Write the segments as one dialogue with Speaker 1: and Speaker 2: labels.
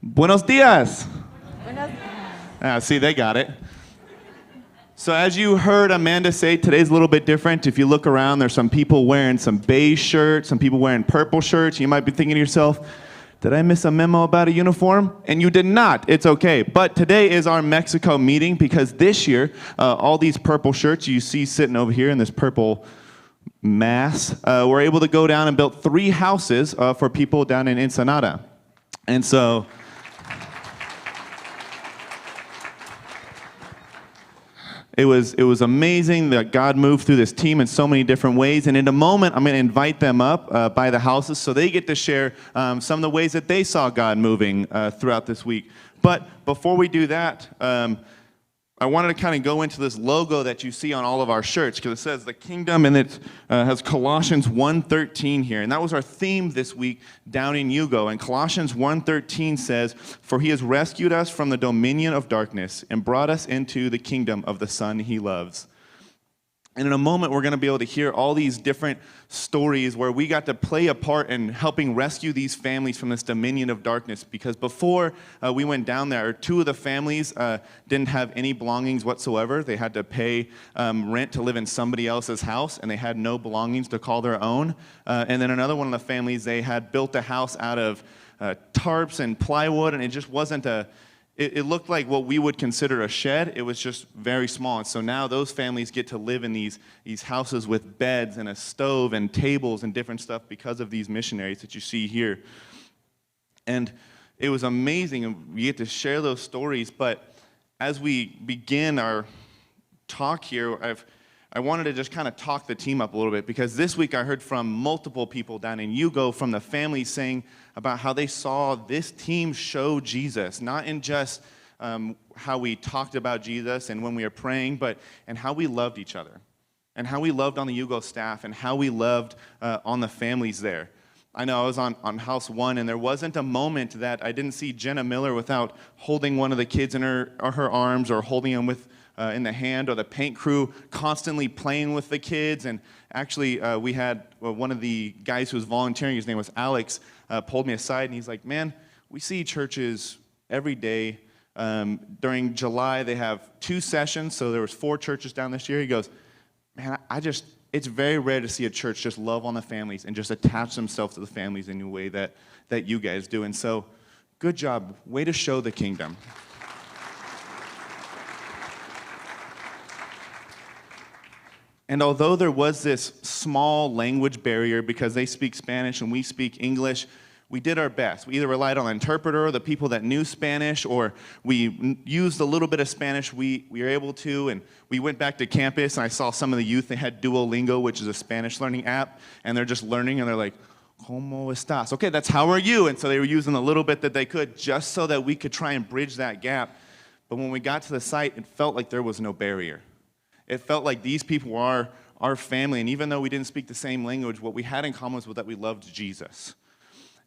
Speaker 1: Buenos dias.
Speaker 2: Buenos-
Speaker 1: See, they got it. So as you heard Amanda say, today's a little bit different. If you look around, there's some people wearing some beige shirts, some people wearing purple shirts. You might be thinking to yourself, did I miss a memo about a uniform? And you did not. It's okay. But today is our Mexico meeting because this year, all these purple shirts you see sitting over here in this purple mass, we're able to go down and build 3 houses for people down in Ensenada. And so it was amazing that God moved through this team in so many different ways. And in a moment, I'm going to invite them up by the houses so they get to share some of the ways that they saw God moving throughout this week. But before we do that, I wanted to kind of go into this logo that you see on all of our shirts because it says the kingdom and it has Colossians 1:13 here. And that was our theme this week down in Yugo. And Colossians 1:13 says, "For he has rescued us from the dominion of darkness and brought us into the kingdom of the Son he loves." And in a moment, we're going to be able to hear all these different stories where we got to play a part in helping rescue these families from this dominion of darkness. Because before we went down there, 2 of the families didn't have any belongings whatsoever. They had to pay rent to live in somebody else's house, and they had no belongings to call their own. And then another one of the families, they had built a house out of tarps and plywood, and it just wasn't It looked like what we would consider a shed. It was just very small. And so now those families get to live in these houses with beds and a stove and tables and different stuff because of these missionaries that you see here. And it was amazing. And we get to share those stories. But as we begin our talk here, I wanted to just kind of talk the team up a little bit because this week I heard from multiple people down in Yugo from the families saying about how they saw this team show Jesus, not in just how we talked about Jesus and when we were praying, but and how we loved each other and how we loved on the Yugo staff and how we loved on the families there. I know I was on House 1, and there wasn't a moment that I didn't see Jenna Miller without holding one of the kids in her arms or holding them with in the hand, or the paint crew constantly playing with the kids. And actually, we had one of the guys who was volunteering, his name was Alex, pulled me aside, and he's like, man, we see churches every day. During July, they have 2 sessions, so there was 4 churches down this year. He goes, man, it's very rare to see a church just love on the families and just attach themselves to the families in a way that you guys do. And so, good job. Way to show the kingdom. And although there was this small language barrier because they speak Spanish and we speak English, we did our best. We either relied on an interpreter, the people that knew Spanish, or we used a little bit of Spanish we were able to. And we went back to campus, and I saw some of the youth. They had Duolingo, which is a Spanish learning app, and they're just learning, and they're like, ¿Cómo estás? Okay, that's how are you? And so they were using the little bit that they could just so that we could try and bridge that gap. But when we got to the site, it felt like there was no barrier. It felt like these people were our family, and even though we didn't speak the same language, what we had in common was that we loved Jesus.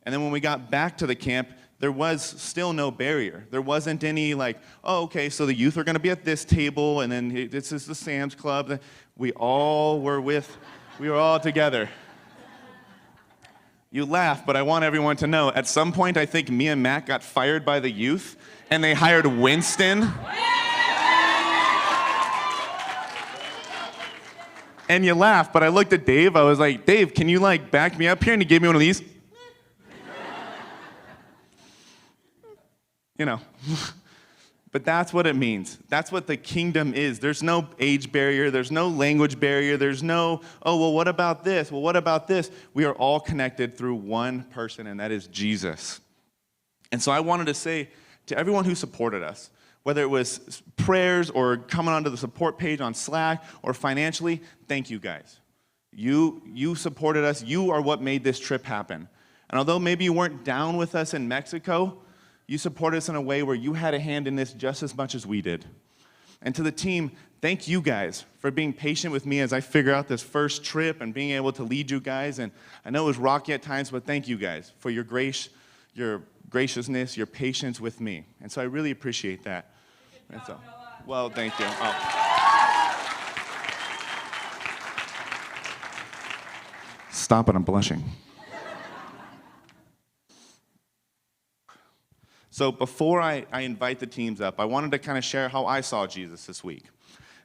Speaker 1: And then when we got back to the camp, there was still no barrier. There wasn't any like, oh, okay, so the youth are going to be at this table, and then this is the Sam's Club. We were all together. You laugh, but I want everyone to know, at some point, I think me and Matt got fired by the youth, and they hired Winston. And you laugh, but I looked at Dave. I was like, Dave, can you back me up here? And he gave me one of these. You know. But that's what it means. That's what the kingdom is. There's no age barrier. There's no language barrier. There's no, oh, well, what about this? Well, what about this? We are all connected through one person, and that is Jesus. And so I wanted to say to everyone who supported us, whether it was prayers or coming onto the support page on Slack or financially, thank you guys. You supported us. You are what made this trip happen. And although maybe you weren't down with us in Mexico, you supported us in a way where you had a hand in this just as much as we did. And to the team, thank you guys for being patient with me as I figure out this first trip and being able to lead you guys. And I know it was rocky at times, but thank you guys for your grace, your graciousness, your patience with me. And so I really appreciate that. And so, well, thank you. Stop it, I'm blushing. So before I invite the teams up, I wanted to kind of share how I saw Jesus this week.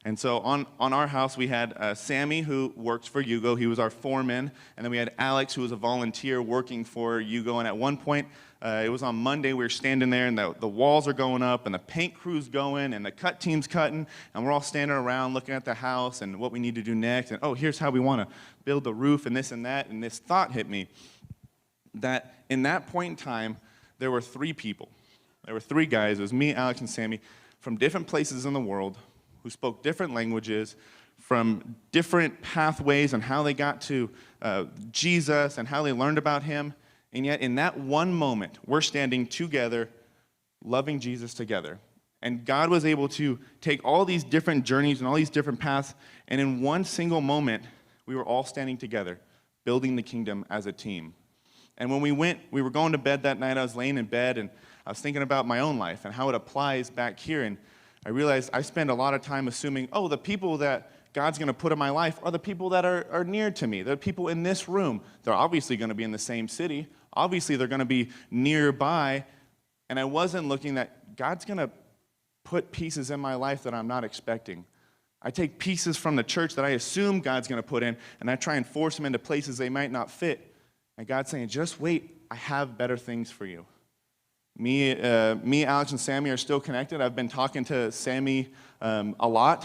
Speaker 1: And so on our house, we had Sammy, who works for Hugo. He was our foreman. And then we had Alex, who was a volunteer working for Hugo. And at one point, it was on Monday, we were standing there, and the walls are going up, and the paint crew's going, and the cut team's cutting, and we're all standing around looking at the house and what we need to do next. And, oh, here's how we want to build the roof and this and that. And this thought hit me that in that point in time, there were 3 people. There were 3 guys. It was me, Alex, and Sammy from different places in the world who spoke different languages, from different pathways and how they got to Jesus and how they learned about him. And yet in that one moment, we're standing together, loving Jesus together. And God was able to take all these different journeys and all these different paths, and in one single moment, we were all standing together, building the kingdom as a team. And when we were going to bed that night, I was laying in bed, and I was thinking about my own life and how it applies back here. And I realized I spend a lot of time assuming, oh, the people that God's going to put in my life are the people that are near to me. They're people in this room. They're obviously going to be in the same city. Obviously, they're going to be nearby. And I wasn't looking that God's going to put pieces in my life that I'm not expecting. I take pieces from the church that I assume God's going to put in, and I try and force them into places they might not fit. And God's saying, just wait, I have better things for you. Me, Alex, and Sammy are still connected. I've been talking to Sammy a lot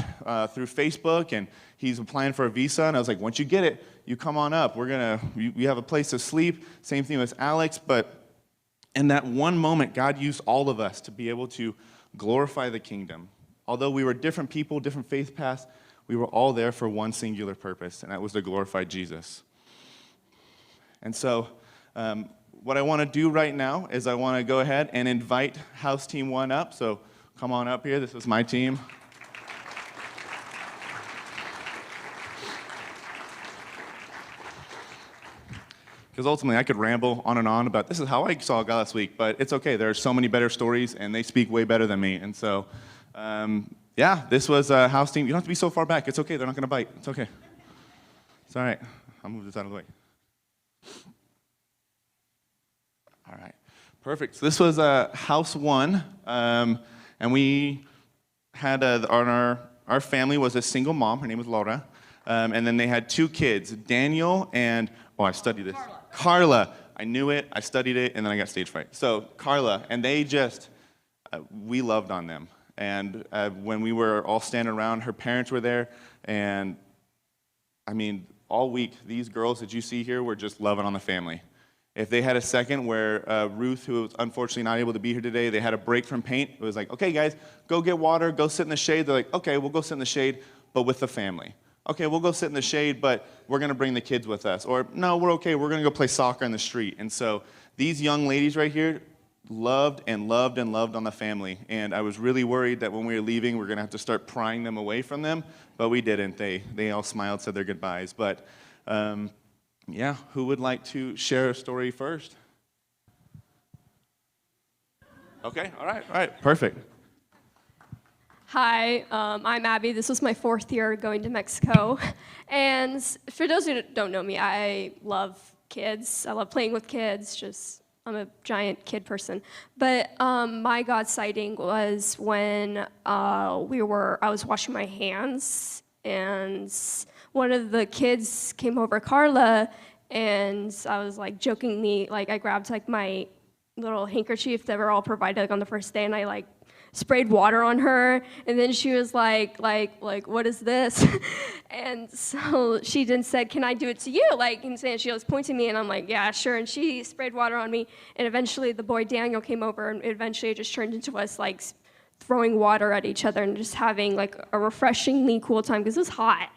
Speaker 1: through Facebook, and he's applying for a visa. And I was like, once you get it, you come on up. You have a place to sleep. Same thing with Alex. But in that one moment, God used all of us to be able to glorify the kingdom. Although we were different people, different faith paths, we were all there for one singular purpose, and that was to glorify Jesus. And so what I want to do right now is I want to go ahead and invite House Team 1 up. So come on up here. This is my team. Because ultimately I could ramble on and on about this is how I saw God last week, but it's okay. There are so many better stories, and they speak way better than me. And so, yeah, this was a House Team. You don't have to be so far back. It's okay. They're not going to bite. It's okay. It's all right. I'll move this out of the way. All right, perfect. So this was House 1, and we had our family was a single mom. Her name was Laura, and then they had 2 kids, Daniel and I studied this. Carla. I knew it. I studied it, and then I got stage fright. So Carla, and they just we loved on them. And when we were all standing around, her parents were there, and I mean, all week these girls that you see here were just loving on the family. If they had a second where Ruth, who was unfortunately not able to be here today, they had a break from paint, it was like, okay, guys, go get water, go sit in the shade. They're like, okay, we'll go sit in the shade, but with the family. Okay, we'll go sit in the shade, but we're going to bring the kids with us. Or, no, we're okay, we're going to go play soccer in the street. And so these young ladies right here loved and loved and loved on the family. And I was really worried that when we were leaving, we were going to have to start prying them away from them, but we didn't. They all smiled, said their goodbyes. But yeah, who would like to share a story first? Okay, all right, perfect.
Speaker 2: Hi, I'm Abby. This was my 4th year going to Mexico. And for those who don't know me, I love kids. I love playing with kids. I'm a giant kid person. But my God sighting was when I was washing my hands, and one of the kids came over, Carla, and I was like jokingly, like I grabbed like my little handkerchief that were all provided on the first day, and I like sprayed water on her, and then she was like, what is this? And so she then said, can I do it to you? And she was pointing me, and I'm like, yeah, sure. And she sprayed water on me, and eventually the boy Daniel came over, and eventually it just turned into us like throwing water at each other and just having like a refreshingly cool time because it was hot.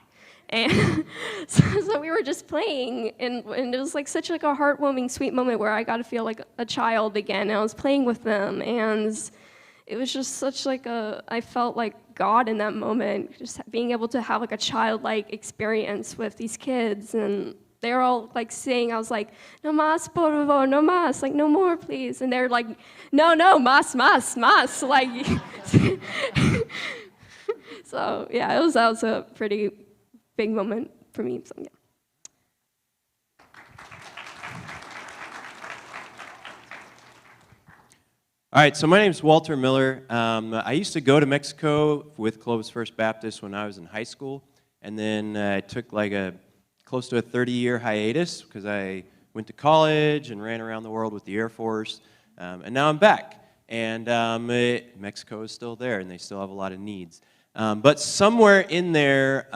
Speaker 2: And so we were just playing, and it was like such like a heartwarming, sweet moment where I got to feel like a child again. And I was playing with them, and it was just such like I felt like God in that moment, just being able to have like a childlike experience with these kids. And they're all like saying, I was like, no más, por favor, no más, like no more, please. And they're like, no, más, like. So yeah, that was a pretty big moment for me. So yeah.
Speaker 3: All right, so my name's Walter Miller. I used to go to Mexico with Clovis First Baptist when I was in high school, and then I took like close to a 30-year hiatus because I went to college and ran around the world with the Air Force, and now I'm back. And Mexico is still there, and they still have a lot of needs. But somewhere in there,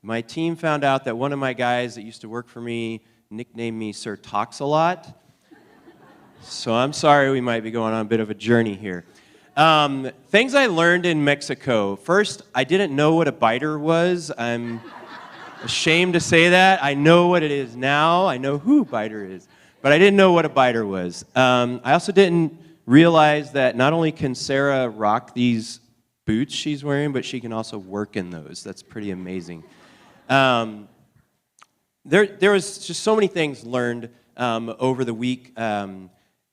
Speaker 3: my team found out that one of my guys that used to work for me nicknamed me Sir Talks-A-Lot. So I'm sorry, we might be going on a bit of a journey here. Things I learned in Mexico. First, I didn't know what a biter was. I'm ashamed to say that. I know what it is now. I know who biter is. But I didn't know what a biter was. I also didn't realize that not only can Sarah rock these boots she's wearing, but she can also work in those. That's pretty amazing. There was just so many things learned over the week.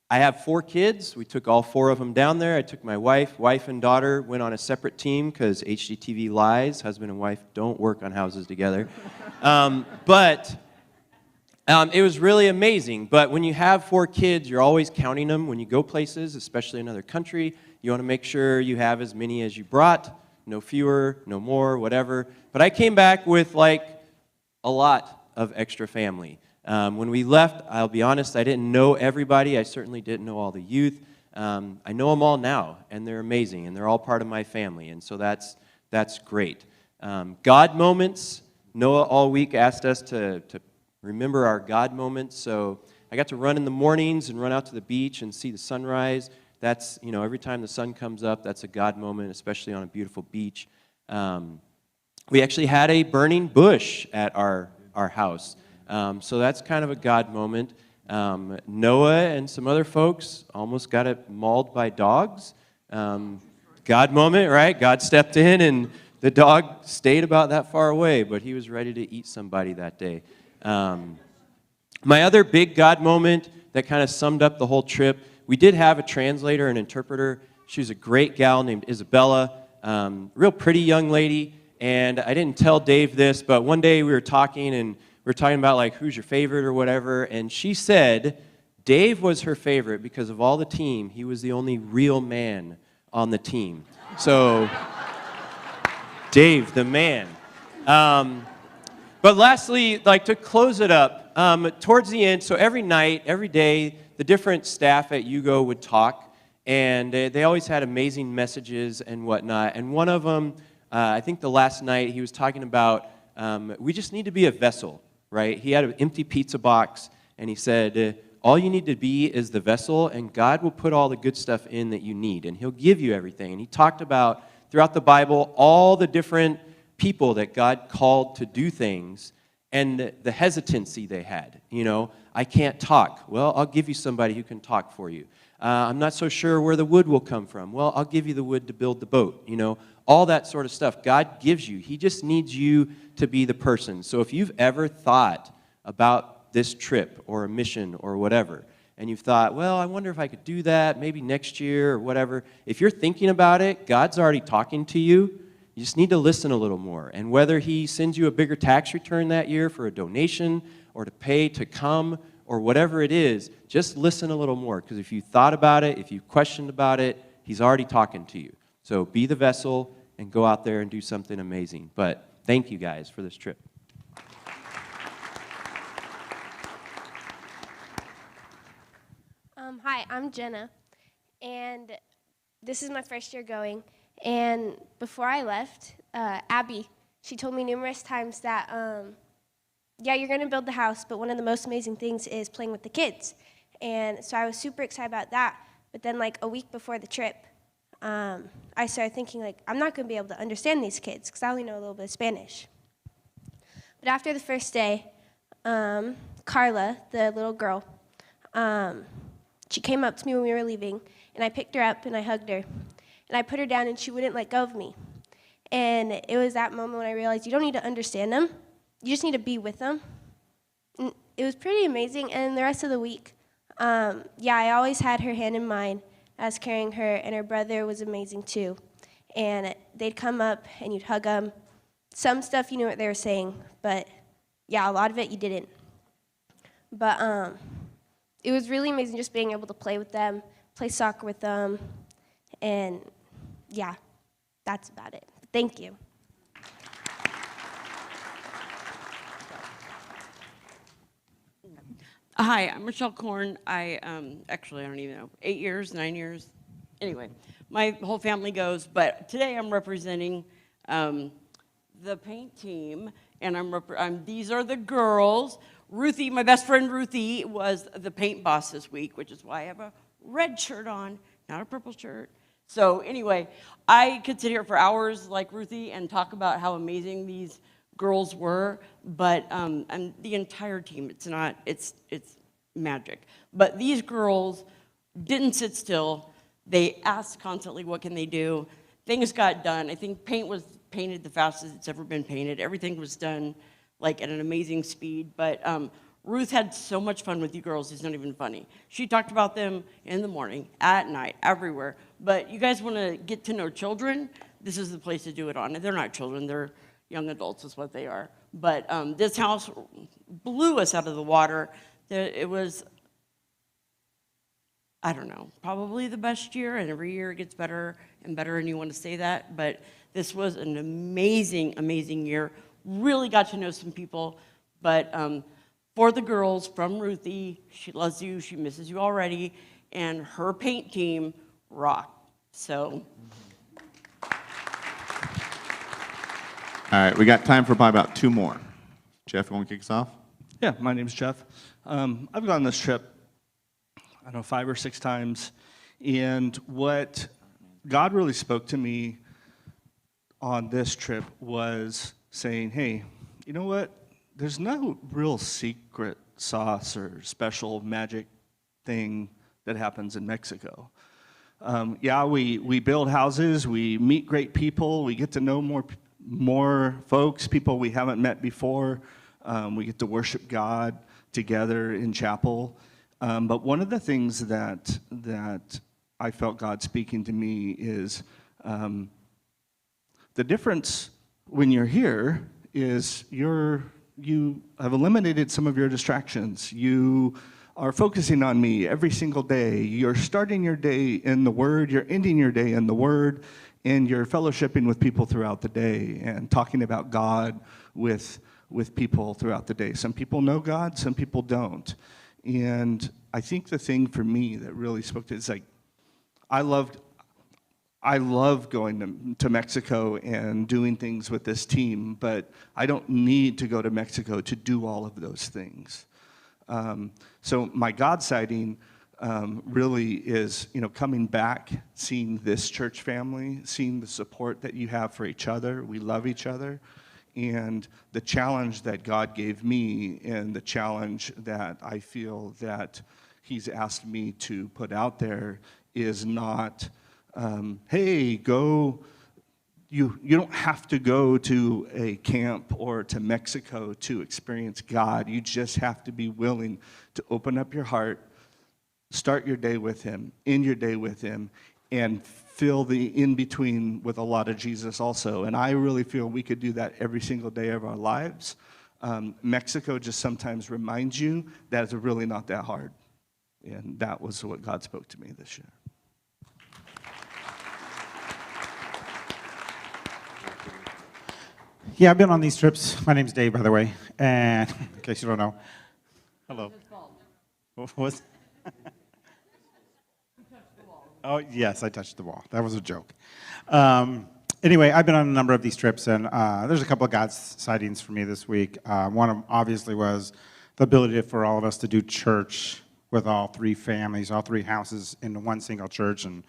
Speaker 3: I have 4 kids. We took all 4 of them down there. I took my wife and daughter went on a separate team because HGTV lies. Husband and wife don't work on houses together. But it was really amazing. But when you have 4 kids, you're always counting them. When you go places, especially another country, you want to make sure you have as many as you brought. No fewer, no more, whatever. But I came back with like a lot of extra family. When we left, I'll be honest, I didn't know everybody. I certainly didn't know all the youth. I know them all now, and they're amazing, and they're all part of my family, and so that's great. God moments. Noah all week asked us to remember our God moments, so I got to run in the mornings and run out to the beach and see the sunrise. That's, every time the sun comes up, that's a God moment, especially on a beautiful beach. We actually had a burning bush at our house. So that's kind of a God moment. Noah and some other folks almost got it mauled by dogs. God moment, right? God stepped in and the dog stayed about that far away, but he was ready to eat somebody that day. My other big God moment that kind of summed up the whole trip, we did have a translator and interpreter. She was a great gal named Isabella, real pretty young lady. And I didn't tell Dave this, but one day we were talking and we were talking about like who's your favorite or whatever, and she said Dave was her favorite because of all the team, he was the only real man on the team. So, Dave, the man. But lastly, like to close it up, towards the end, so every night, every day, the different staff at Yugo would talk, and they always had amazing messages and whatnot. And one of them, I think the last night, he was talking about we just need to be a vessel. Right? He had an empty pizza box, and he said, all you need to be is the vessel, and God will put all the good stuff in that you need, and he'll give you everything. And he talked about, throughout the Bible, all the different people that God called to do things, and the hesitancy they had. I can't talk. Well, I'll give you somebody who can talk for you. I'm not so sure where the wood will come from. Well, I'll give you the wood to build the boat. All that sort of stuff. God gives you. He just needs you to be the person. So if you've ever thought about this trip or a mission or whatever, and you've thought, well, I wonder if I could do that, maybe next year or whatever, if you're thinking about it, God's already talking to you. You just need to listen a little more. And whether he sends you a bigger tax return that year for a donation or to pay to come or whatever it is, just listen a little more. Because if you thought about it, if you questioned about it, he's already talking to you. So be the vessel and go out there and do something amazing. But thank you guys for this trip.
Speaker 4: Hi, I'm Jenna, and this is my first year going. And before I left, Abby, she told me numerous times that, yeah, you're going to build the house, but one of the most amazing things is playing with the kids. And so I was super excited about that. But then, like, a week before the trip, I started thinking, like, I'm not going to be able to understand these kids because I only know a little bit of Spanish. But after the first day, Carla, the little girl, she came up to me when we were leaving, and I picked her up and I hugged her. And I put her down, and she wouldn't let go of me. And it was that moment when I realized you don't need to understand them. You just need to be with them. And it was pretty amazing. And the rest of the week, yeah, I always had her hand in mine. I was carrying her, and her brother was amazing too. And they'd come up, and you'd hug them. Some stuff you knew what they were saying, but yeah, a lot of it you didn't. But it was really amazing just being able to play with them, play soccer with them, and yeah, that's about it. Thank you.
Speaker 5: Hi, I'm Michelle Korn. I actually, I don't even know, 8 years, 9 years. Anyway, my whole family goes, but today I'm representing the paint team, and these are the girls. Ruthie, my best friend Ruthie, was the paint boss this week, which is why I have a red shirt on, not a purple shirt. So anyway, I could sit here for hours like Ruthie and talk about how amazing these girls were, but and the entire team, it's magic. But these girls didn't sit still. They asked constantly, what can they do? Things got done. I think paint was painted the fastest it's ever been painted. Everything was done like at an amazing speed, but Ruth had so much fun with you girls, it's not even funny. She talked about them in the morning, at night, everywhere. But you guys want to get to know children, this is the place to do it on. They're not children, they're young adults is what they are. But this house blew us out of the water. It was, I don't know, probably the best year, and every year it gets better and better, and you want to say that. But this was an amazing, amazing year. Really got to know some people. But for the girls, from Ruthie, she loves you, she misses you already, and her paint team rocked. So.
Speaker 1: All right, we got time for probably about 2 more. Jeff, you want to kick us off?
Speaker 6: Yeah, my name's Jeff. I've gone on this trip, I don't know, 5 or 6 times, and what God really spoke to me on this trip was saying, hey, you know what? There's no real secret sauce or special magic thing that happens in Mexico. Yeah, we build houses, we meet great people, we get to know more folks, people we haven't met before. We get to worship God together in chapel. But one of the things that I felt God speaking to me is the difference when you're here is you have eliminated some of your distractions. You are focusing on me every single day. You're starting your day in the Word, you're ending your day in the Word, and you're fellowshipping with people throughout the day and talking about God with people throughout the day. Some people know God, some people don't. And I think the thing for me that really spoke to it is like, I love going to Mexico and doing things with this team, but I don't need to go to Mexico to do all of those things. So my God sighting really is, coming back, seeing this church family, seeing the support that you have for each other. We love each other. And the challenge that God gave me and the challenge that I feel that He's asked me to put out there is not, hey, go. You don't have to go to a camp or to Mexico to experience God. You just have to be willing to open up your heart, start your day with Him, end your day with Him, and fill the in-between with a lot of Jesus also. And I really feel we could do that every single day of our lives. Mexico just sometimes reminds you that it's really not that hard. And that was what God spoke to me this year.
Speaker 7: Yeah, I've been on these trips. My name's Dave, by the way, and in case you don't know. Hello. What was? Oh, yes, I touched the wall. That was a joke. Anyway, I've been on a number of these trips, and there's a couple of God sightings for me this week. One of them obviously was the ability for all of us to do church with all 3 families, all 3 houses in one single church, and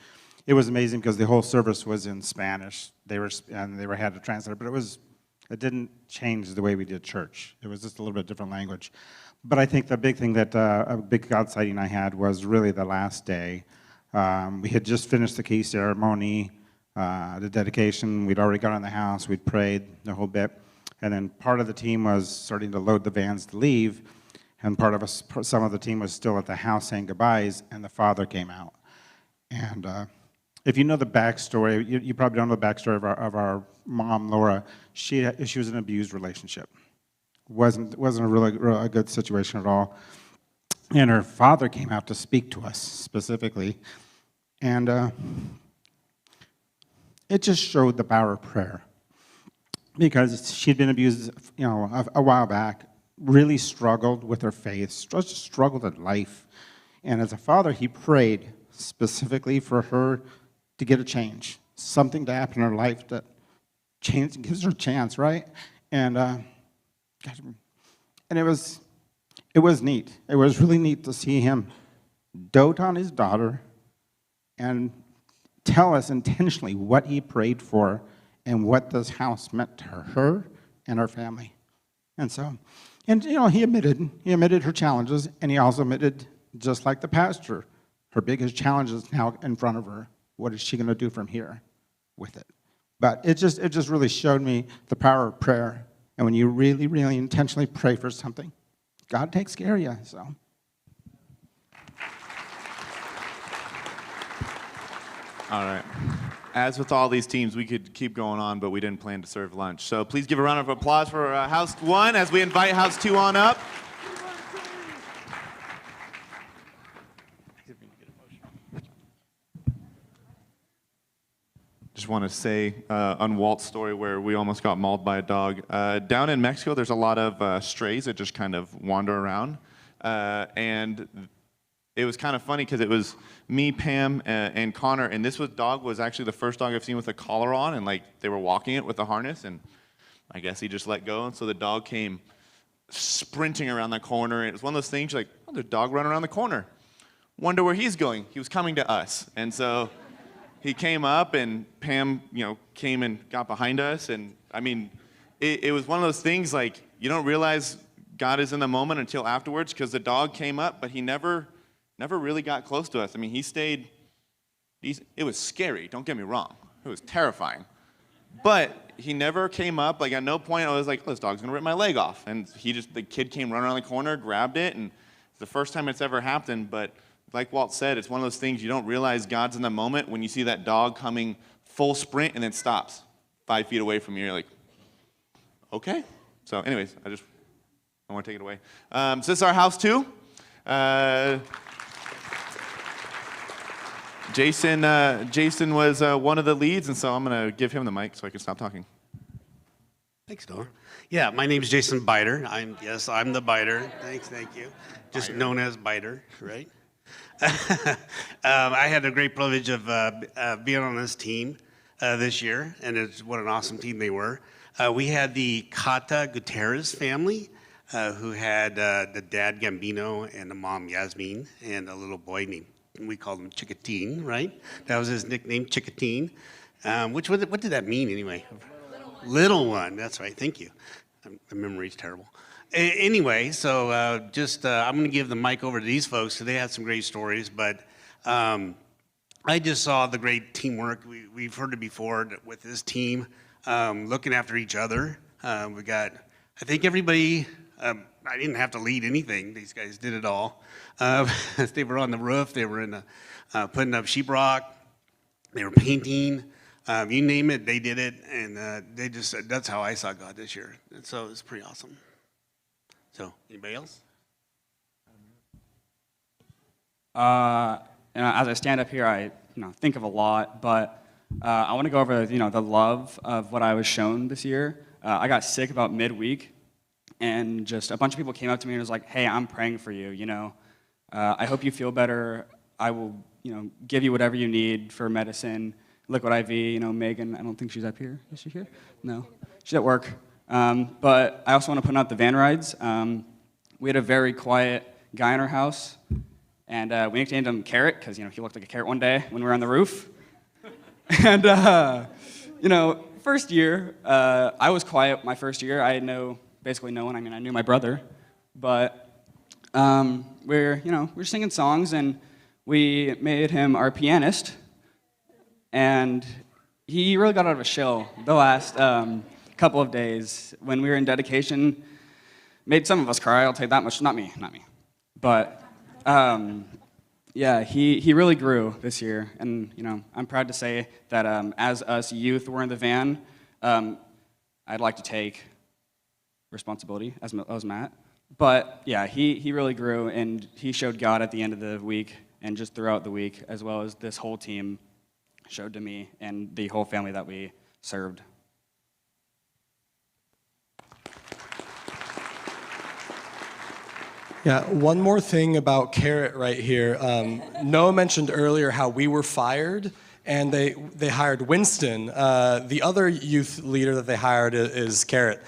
Speaker 7: it was amazing because the whole service was in Spanish. They had a translator, but it didn't change the way we did church. It was just a little bit different language. But I think the big thing that a big God sighting I had was really the last day. We had just finished the key ceremony, the dedication. We'd already got in the house. We'd prayed the whole bit. And then part of the team was starting to load the vans to leave. And some of the team was still at the house saying goodbyes. And the father came out. And if you know the backstory, you probably don't know the backstory of our mom, Laura. She was in an abused relationship. Wasn't a really good situation at all. And her father came out to speak to us specifically And it just showed the power of prayer. Because she'd been abused, a while back, really struggled with her faith, just struggled in life. And as a father, he prayed specifically for her to get a change, something to happen in her life that gives her a chance, right? And it was neat. It was really neat to see him dote on his daughter and tell us intentionally what he prayed for and what this house meant to her and her family. And so, he admitted her challenges, and he also admitted, just like the pastor, her biggest challenge is now in front of her. What is she going to do from here with it? But it just really showed me the power of prayer. And when you really, really intentionally pray for something, God takes care of you. So.
Speaker 1: All right. As with all these teams, we could keep going on, but we didn't plan to serve lunch. So please give a round of applause for House 1 as we invite House 2 on up. Just want to say on Walt's story where we almost got mauled by a dog. Down in Mexico, there's a lot of strays that just kind of wander around. And it was kind of funny because it was me, Pam, and Connor, and this dog was actually the first dog I've seen with a collar on, and they were walking it with a harness, and I guess he just let go, and so the dog came sprinting around that corner, and it was one of those things, there's a dog running around the corner. Wonder where he's going. He was coming to us, and so he came up, and Pam, came and got behind us, and I mean, it was one of those things you don't realize God is in the moment until afterwards, because the dog came up, but he never really got close to us. I mean, he stayed, it was scary, don't get me wrong. It was terrifying. But he never came up, at no point I was like, oh, this dog's gonna rip my leg off. And the kid came running around the corner, grabbed it, and it's the first time it's ever happened, but like Walt said, it's one of those things you don't realize God's in the moment when you see that dog coming full sprint and then stops 5 feet away from you. You're like, okay. So anyways, I want to take it away. So this is our house 2. Jason was one of the leads, and so I'm going to give him the mic so I can stop talking.
Speaker 8: Thanks, Noah. Yeah, my name's Jason Biter. I'm the biter. Thank you. Just known as Biter, right? I had the great privilege of being on this team this year, and what an awesome team they were. We had the Cata Gutierrez family, who had the dad Gambino and the mom Yasmin, and a little boy named, we called him Chickatine, right? That was his nickname, Chickatine. What did that mean anyway? Little one, that's right, thank you. My memory's terrible. Anyway, so I'm going to give the mic over to these folks, because they had some great stories, but I just saw the great teamwork. We've heard it before with this team, looking after each other. I think everybody, I didn't have to lead anything. These guys did it all. They were on the roof. They were putting up sheetrock. They were painting. You name it, they did it. And that's how I saw God this year. And so it's pretty awesome. So, anybody else?
Speaker 9: As I stand up here, I think of a lot, but I want to go over the love of what I was shown this year. I got sick about midweek, and just a bunch of people came up to me and was like, "Hey, I'm praying for you. I hope you feel better. I will give you whatever you need for medicine, liquid IV. Megan, I don't think she's up here. Is she here? No, she's at work. But I also want to point out the van rides. We had a very quiet guy in our house, and we nicknamed him Carrot because he looked like a carrot one day when we were on the roof. And first year, I was quiet my first year. I had basically no one. I mean, I knew my brother, but we're singing songs, and we made him our pianist, and he really got out of a shell the last couple of days when we were in dedication. Made some of us cry. I'll tell you that much. Not me. But yeah, he really grew this year, and I'm proud to say that as us youth were in the van, I'd like to take responsibility as Matt. But yeah, he really grew, and he showed God at the end of the week and just throughout the week, as well as this whole team showed to me and the whole family that we served.
Speaker 10: Yeah, one more thing about Carrot right here. Noah mentioned earlier how we were fired, and they hired Winston. The other youth leader that they hired is Carrot.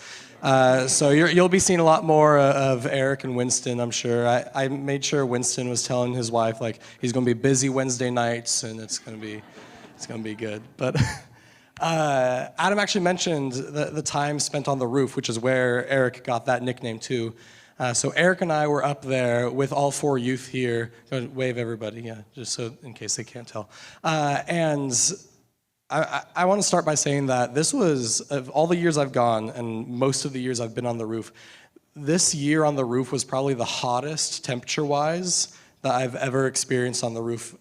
Speaker 10: So you'll be seeing a lot more of Eric and Winston, I'm sure. I made sure Winston was telling his wife, like, he's going to be busy Wednesday nights, and it's going to be good. But Adam actually mentioned the time spent on the roof, which is where Eric got that nickname too. So Eric and I were up there with all 4 youth here. Wave everybody, yeah, just so in case they can't tell. And I want to start by saying that this was, of all the years I've gone, and most of the years I've been on the roof, this year on the roof was probably the hottest temperature-wise that I've ever experienced on the roof,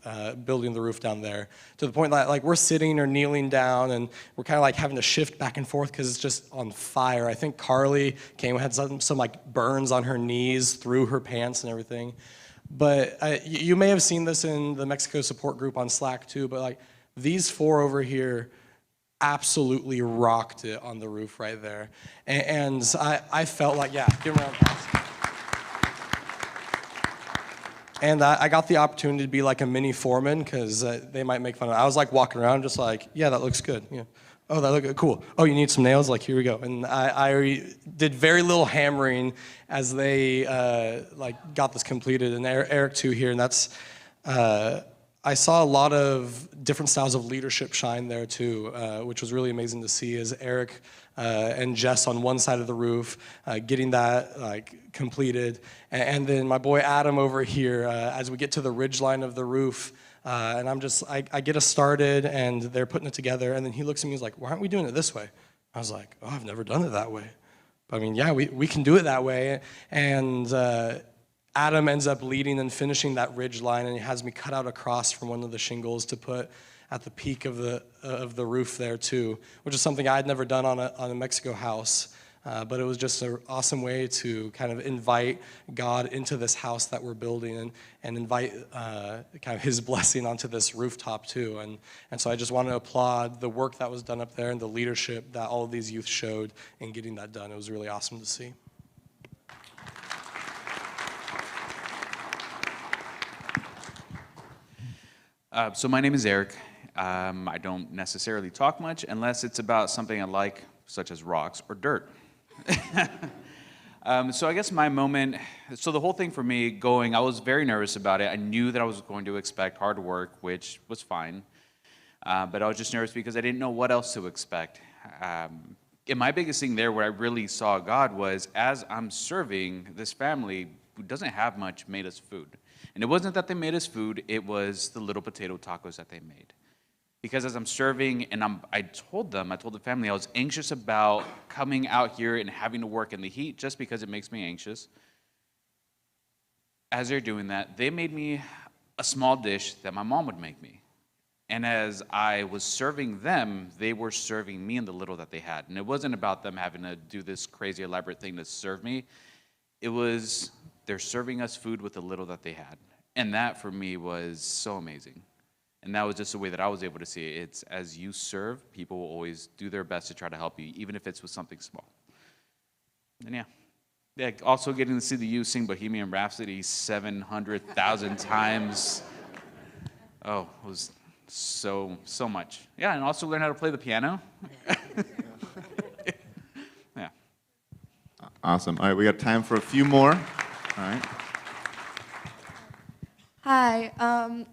Speaker 10: building the roof down there. To the point that, like, we're sitting or kneeling down and we're kind of like having to shift back and forth because it's just on fire. I think Carly had some like burns on her knees, through her pants and everything. But you may have seen this in the Mexico support group on Slack too, but like these 4 over here absolutely rocked it on the roof right there. And I felt like, yeah, give them a round of applause. And I got the opportunity to be like a mini foreman because they might make fun of it. I was like walking around just like, yeah, that looks good. Yeah. Oh, that looks cool. Oh, you need some nails? Like, here we go. And I did very little hammering as they like got this completed. And Eric too here, and that's, I saw a lot of different styles of leadership shine there too, which was really amazing to see as Eric and Jess on one side of the roof, getting that like completed. And then my boy Adam over here, as we get to the ridge line of the roof, and I get us started and they're putting it together, and then he looks at me, he's like, why aren't we doing it this way? I was like, oh, I've never done it that way. But I mean, yeah, we can do it that way. And Adam ends up leading and finishing that ridge line, and he has me cut out a cross from one of the shingles to put at the peak of the roof there too, which is something I had never done on a Mexico house. But it was just an awesome way to kind of invite God into this house that we're building and invite kind of his blessing onto this rooftop too. And so I just want to applaud the work that was done up there and the leadership that all of these youth showed in getting that done. It was really awesome to see.
Speaker 11: So my name is Eric. I don't necessarily talk much unless it's about something I like, such as rocks or dirt. So I guess my moment, so the whole thing for me going, I was very nervous about it. I knew that I was going to expect hard work, which was fine. But I was just nervous because I didn't know what else to expect. And my biggest thing there where I really saw God was as I'm serving this family who doesn't have much made us food. And it wasn't that they made us food, it was the little potato tacos that they made. Because as I'm serving, and I told the family, I was anxious about coming out here and having to work in the heat just because it makes me anxious. As they're doing that, they made me a small dish that my mom would make me. And as I was serving them, they were serving me in the little that they had. And it wasn't about them having to do this crazy elaborate thing to serve me. It was, they're serving us food with the little that they had. And that for me was so amazing. And that was just the way that I was able to see it. It's as you serve, people will always do their best to try to help you, even if it's with something small. And yeah, also getting to see the youth sing Bohemian Rhapsody 700,000 times. Oh, it was so much. Yeah, and also learn how to play the piano. Yeah.
Speaker 1: Awesome. All right, we got time for a few more. All right.
Speaker 12: Hi,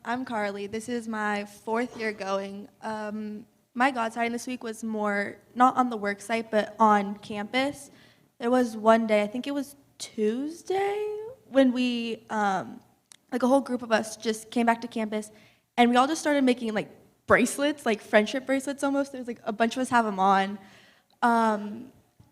Speaker 12: I'm Carly. This is my 4th year going. My God signing this week was more, not on the work site, but on campus. There was one day, I think it was Tuesday, when we, like a whole group of us just came back to campus, and we all just started making like bracelets, like friendship bracelets almost. There's like a bunch of us have them on.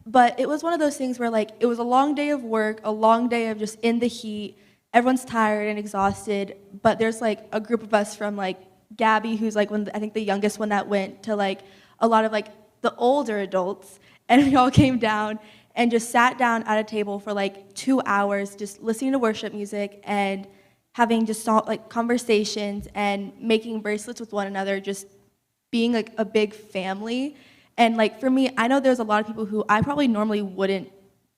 Speaker 12: But it was one of those things where like, it was a long day of work, a long day of just in the heat. Everyone's tired and exhausted, but there's like a group of us from like Gabby, who's like I think the youngest one that went, to like a lot of like the older adults, and we all came down and just sat down at a table for like 2 hours just listening to worship music and having just like conversations and making bracelets with one another, just being like a big family. And like for me, I know there's a lot of people who I probably normally wouldn't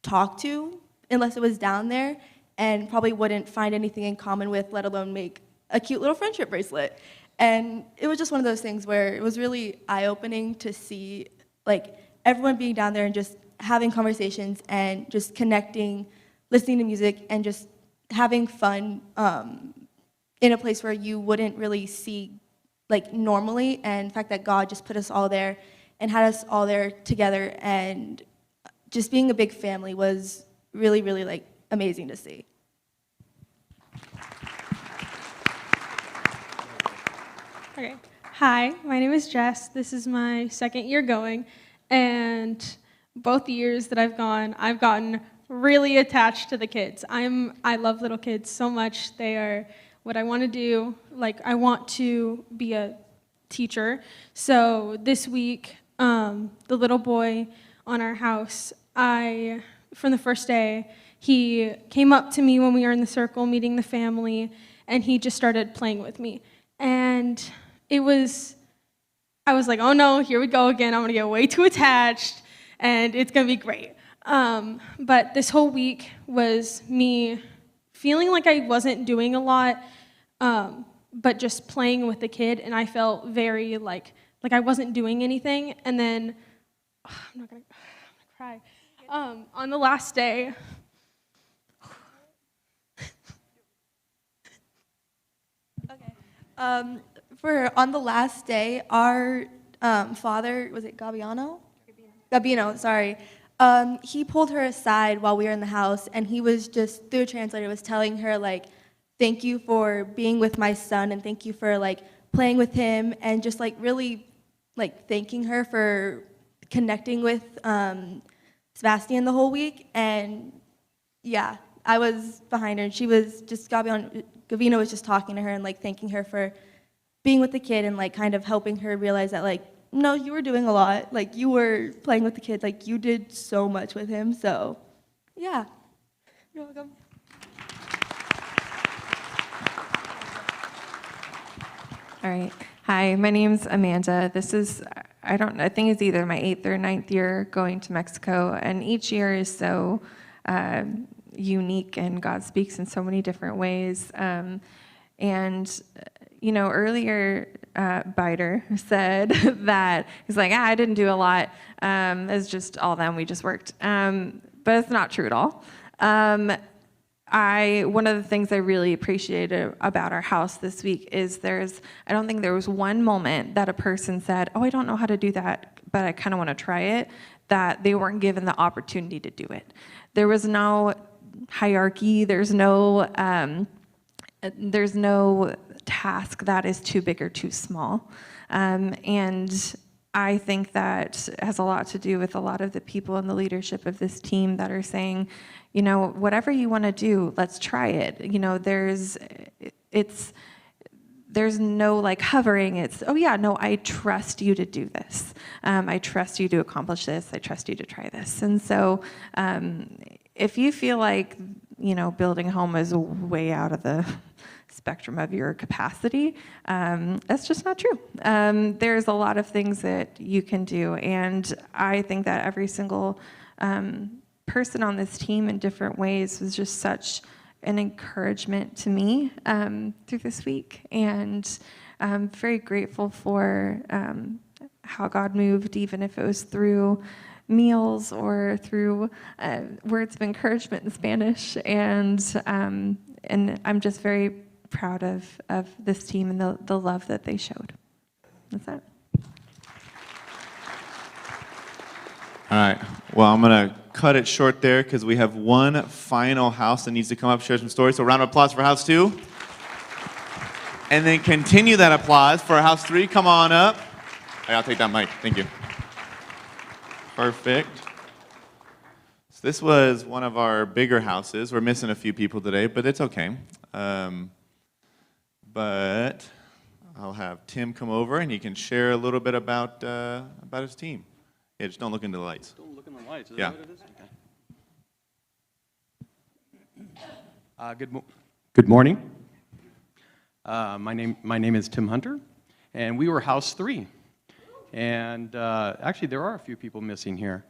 Speaker 12: talk to unless it was down there, and probably wouldn't find anything in common with, let alone make a cute little friendship bracelet. And it was just one of those things where it was really eye-opening to see like everyone being down there and just having conversations and just connecting, listening to music, and just having fun in a place where you wouldn't really see like normally. And the fact that God just put us all there and had us all there together, and just being a big family was really, really like amazing to see.
Speaker 13: Okay. Hi, my name is Jess. This is my second year going, and both years that I've gone, I've gotten really attached to the kids. I love little kids so much. They are what I want to do. Like, I want to be a teacher. So this week, the little boy on our house, from the first day, he came up to me when we were in the circle meeting the family, and he just started playing with me. And I was like, oh no, here we go again. I'm gonna get way too attached, and it's gonna be great. But this whole week was me feeling like I wasn't doing a lot, but just playing with the kid, and I felt very like I wasn't doing anything. And then, I'm gonna cry. On the last day,
Speaker 12: On the last day, our father, was it Gabino, sorry. He pulled her aside while we were in the house, and he was just, through a translator, was telling her, like, thank you for being with my son, and thank you for, like, playing with him, and just, like, really, like, thanking her for connecting with Sebastian the whole week. And, yeah, I was behind her, and she was just, Gavina was just talking to her and, like, thanking her for being with the kid, and, like, kind of helping her realize that, like, no, you were doing a lot. Like, you were playing with the kids. Like, you did so much with him. So, yeah. You're welcome.
Speaker 14: All right. Hi, my name's Amanda. This is, I think it's either my 8th or 9th year going to Mexico. And each year is so unique, and God speaks in so many different ways. Earlier, Biter said that he's like, I didn't do a lot. It's just all them. We just worked. But it's not true at all. One of the things I really appreciated about our house this week is I don't think there was one moment that a person said, oh, I don't know how to do that, but I kind of want to try it, that they weren't given the opportunity to do it. There was no hierarchy. There's no task that is too big or too small. And I think that has a lot to do with a lot of the people in the leadership of this team that are saying, whatever you want to do, let's try it. There's no like hovering. It's, oh yeah, no, I trust you to do this. I trust you to accomplish this. I trust you to try this. And so if you feel like, building a home is way out of the spectrum of your capacity, that's just not true. There's a lot of things that you can do, and I think that every single person on this team in different ways was just such an encouragement to me through this week, and I'm very grateful for how God moved, even if it was through meals or through words of encouragement in Spanish, and I'm just very proud of this team and the love that they showed. That's it.
Speaker 1: All right. Well, I'm going to cut it short there because we have one final house that needs to come up, share some stories. So round of applause for house 2. And then continue that applause for house 3. Come on up. Hey, I'll take that mic. Thank you. Perfect. So this was one of our bigger houses. We're missing a few people today, but it's okay. But I'll have Tim come over, and he can share a little bit about his team. Yeah, just don't look into the lights.
Speaker 15: Don't look in the lights. Is
Speaker 1: Yeah.
Speaker 15: that what it is? Okay. Good morning. My name is Tim Hunter, and we were house 3. And actually, there are a few people missing here.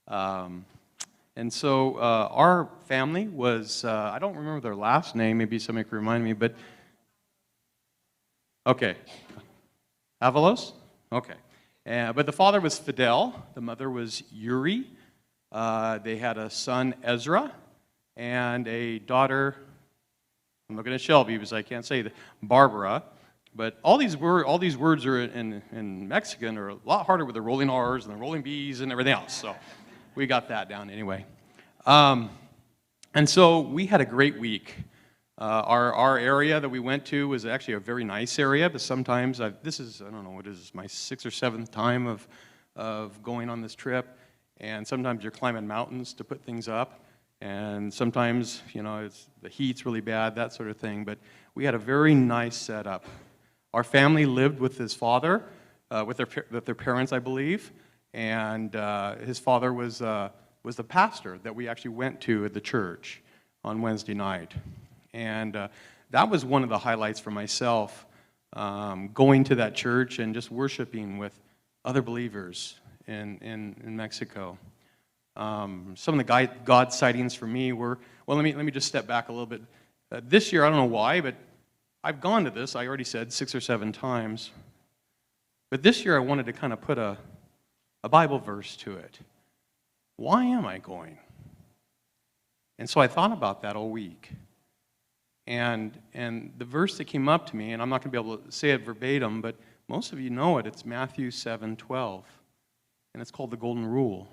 Speaker 15: And so our family was, I don't remember their last name, maybe somebody could remind me, but, okay. Avalos? Okay. But the father was Fidel, the mother was Yuri. They had a son, Ezra, and a daughter, I'm looking at Shelby because I can't say that, Barbara. But all these words are in Mexican are a lot harder with the rolling R's and the rolling B's and everything else. So we got that down anyway. And so we had a great week. Our area that we went to was actually a very nice area, but sometimes, I don't know, what is this, my 6th or 7th time of going on this trip. And sometimes you're climbing mountains to put things up. And sometimes, the heat's really bad, that sort of thing. But we had a very nice setup. Our family lived with his father, with their parents, I believe. And his father was the pastor that we actually went to at the church on Wednesday night. And that was one of the highlights for myself, going to that church and just worshiping with other believers in Mexico. Some of the God sightings for me were, well, let me just step back a little bit. This year, I don't know why, but I've gone to this, I already said, 6 or 7 times. But this year, I wanted to kind of put a Bible verse to it. Why am I going? And so I thought about that all week. And the verse that came up to me, and I'm not going to be able to say it verbatim, but most of you know it. It's Matthew 7:12. And it's called the Golden Rule.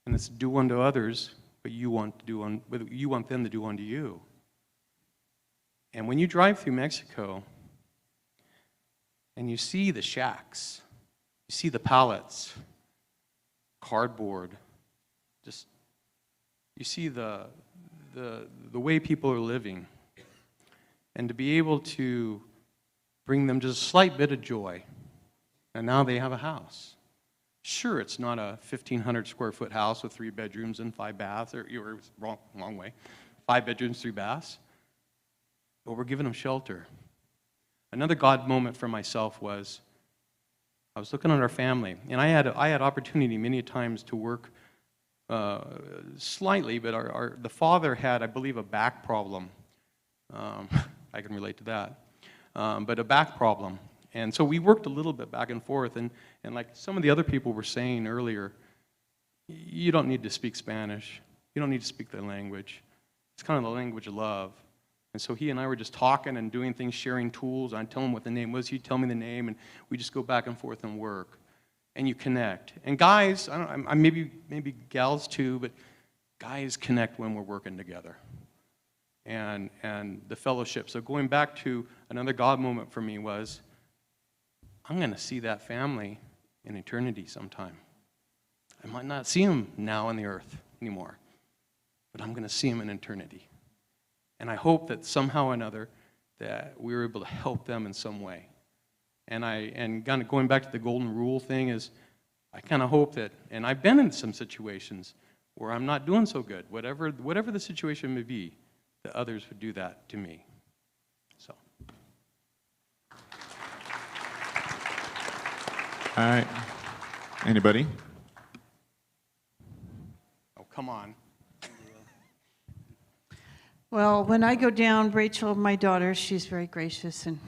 Speaker 15: And it's do unto others what you want them to do unto you. And when you drive through Mexico and you see the shacks, you see the pallets, cardboard, just you see the way people are living, and to be able to bring them just a slight bit of joy, and now they have a house. Sure, it's not a 1,500 square foot house with 3 bedrooms and 5 baths, or you were wrong way, 5 bedrooms, 3 baths, but we're giving them shelter. Another God moment for myself was, I was looking at our family, and I had opportunity many times to work slightly, but the father had, I believe, a back problem. I can relate to that, but a back problem. And so we worked a little bit back and forth, and like some of the other people were saying earlier, you don't need to speak Spanish. You don't need to speak the language. It's kind of the language of love. And so he and I were just talking and doing things, sharing tools. I'd tell him what the name was. He'd tell me the name, and we just go back and forth and work. And you connect. And guys, maybe gals too, but guys connect when we're working together. And the fellowship. So going back to another God moment for me was, I'm going to see that family in eternity sometime. I might not see them now on the earth anymore, but I'm going to see them in eternity. And I hope that somehow or another that we were able to help them in some way. And kind of going back to the golden rule thing is, I kind of hope that, and I've been in some situations where I'm not doing so good, whatever the situation may be, that others would do that to me. So.
Speaker 1: All right. Anybody?
Speaker 15: Oh, come on.
Speaker 16: Well, when I go down, Rachel, my daughter, she's very gracious and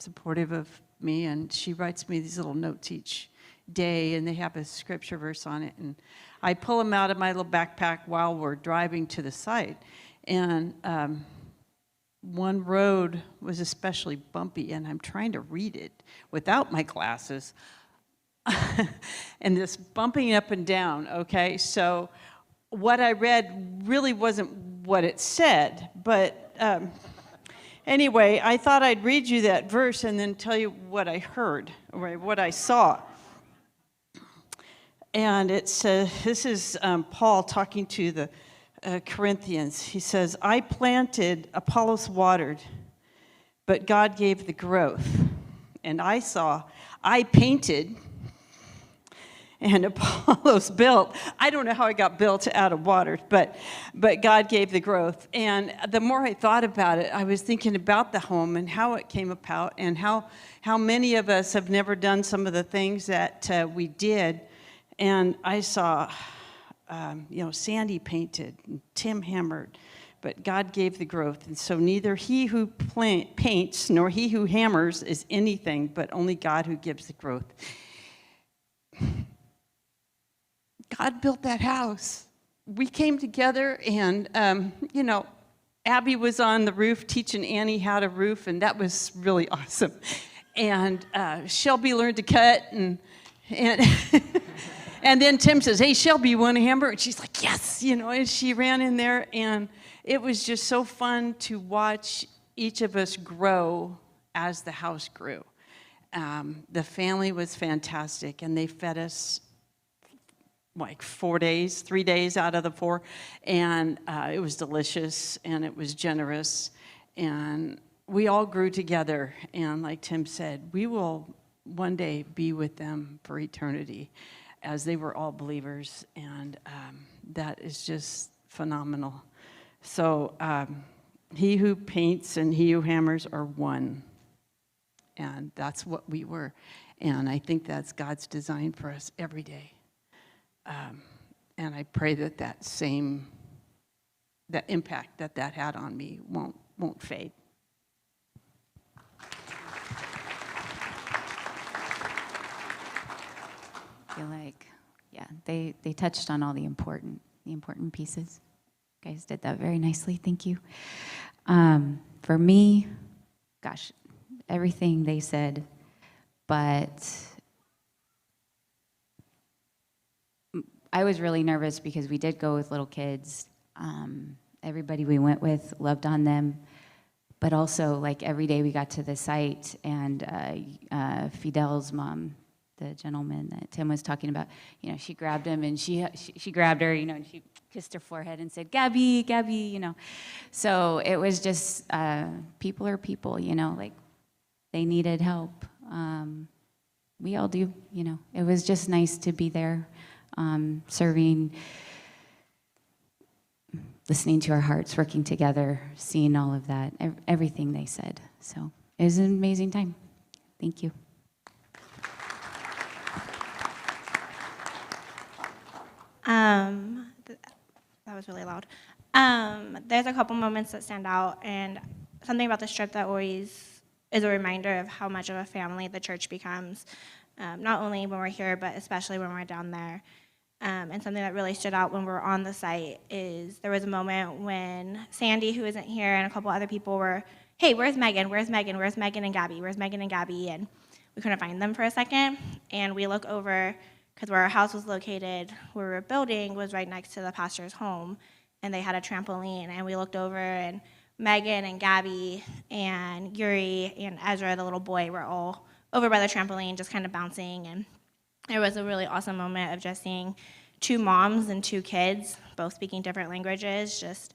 Speaker 16: supportive of me, and she writes me these little notes each day, and they have a scripture verse on it, and I pull them out of my little backpack while we're driving to the site. And one road was especially bumpy, and I'm trying to read it without my glasses, and this bumping up and down, okay? So what I read really wasn't what it said, but anyway, I thought I'd read you that verse and then tell you what I heard, or what I saw. And it says, this is Paul talking to the Corinthians. He says, I planted, Apollos watered, but God gave the growth. And I painted, and Apollos built. I don't know how it got built out of water, but God gave the growth. And the more I thought about it, I was thinking about the home and how it came about, and how many of us have never done some of the things that we did. And I saw, Sandy painted, and Tim hammered, but God gave the growth. And so neither he who paints nor he who hammers is anything, but only God who gives the growth. God built that house. We came together, and, Abby was on the roof teaching Annie how to roof, and that was really awesome. And Shelby learned to cut, and and then Tim says, "Hey, Shelby, you want a hamburger?" And she's like, "Yes," and she ran in there, and it was just so fun to watch each of us grow as the house grew. The family was fantastic, and they fed us like 3 days out of the 4, and it was delicious, and it was generous, and we all grew together, and like Tim said, we will one day be with them for eternity, as they were all believers, and that is just phenomenal. So he who paints and he who hammers are one, and that's what we were, and I think that's God's design for us every day. And I pray that impact that had on me won't fade.
Speaker 17: I feel like, they touched on all the important pieces. You guys did that very nicely. Thank you. For me, gosh, everything they said, but I was really nervous because we did go with little kids. Everybody we went with loved on them, but also like every day we got to the site, and Fidel's mom, the gentleman that Tim was talking about, she grabbed him, and she grabbed her, and she kissed her forehead and said, Gabby, Gabby, So it was just, people are people, like they needed help. We all do, It was just nice to be there, serving, listening to our hearts, working together, seeing all of that, everything they said. So it was an amazing time. Thank you.
Speaker 18: That was really loud. There's a couple moments that stand out, and something about this trip that always is a reminder of how much of a family the church becomes, not only when we're here, but especially when we're down there. And something that really stood out when we were on the site is there was a moment when Sandy, who isn't here, and a couple other people were, "Hey, where's Megan? Where's Megan? Where's Megan and Gabby? Where's Megan and Gabby?" And we couldn't find them for a second, and we look over, because where our house was located, where we were building, was right next to the pastor's home, and they had a trampoline, and we looked over, and Megan and Gabby and Yuri and Ezra, the little boy, were all over by the trampoline just kind of bouncing, and it was a really awesome moment of just seeing 2 moms and 2 kids, both speaking different languages, just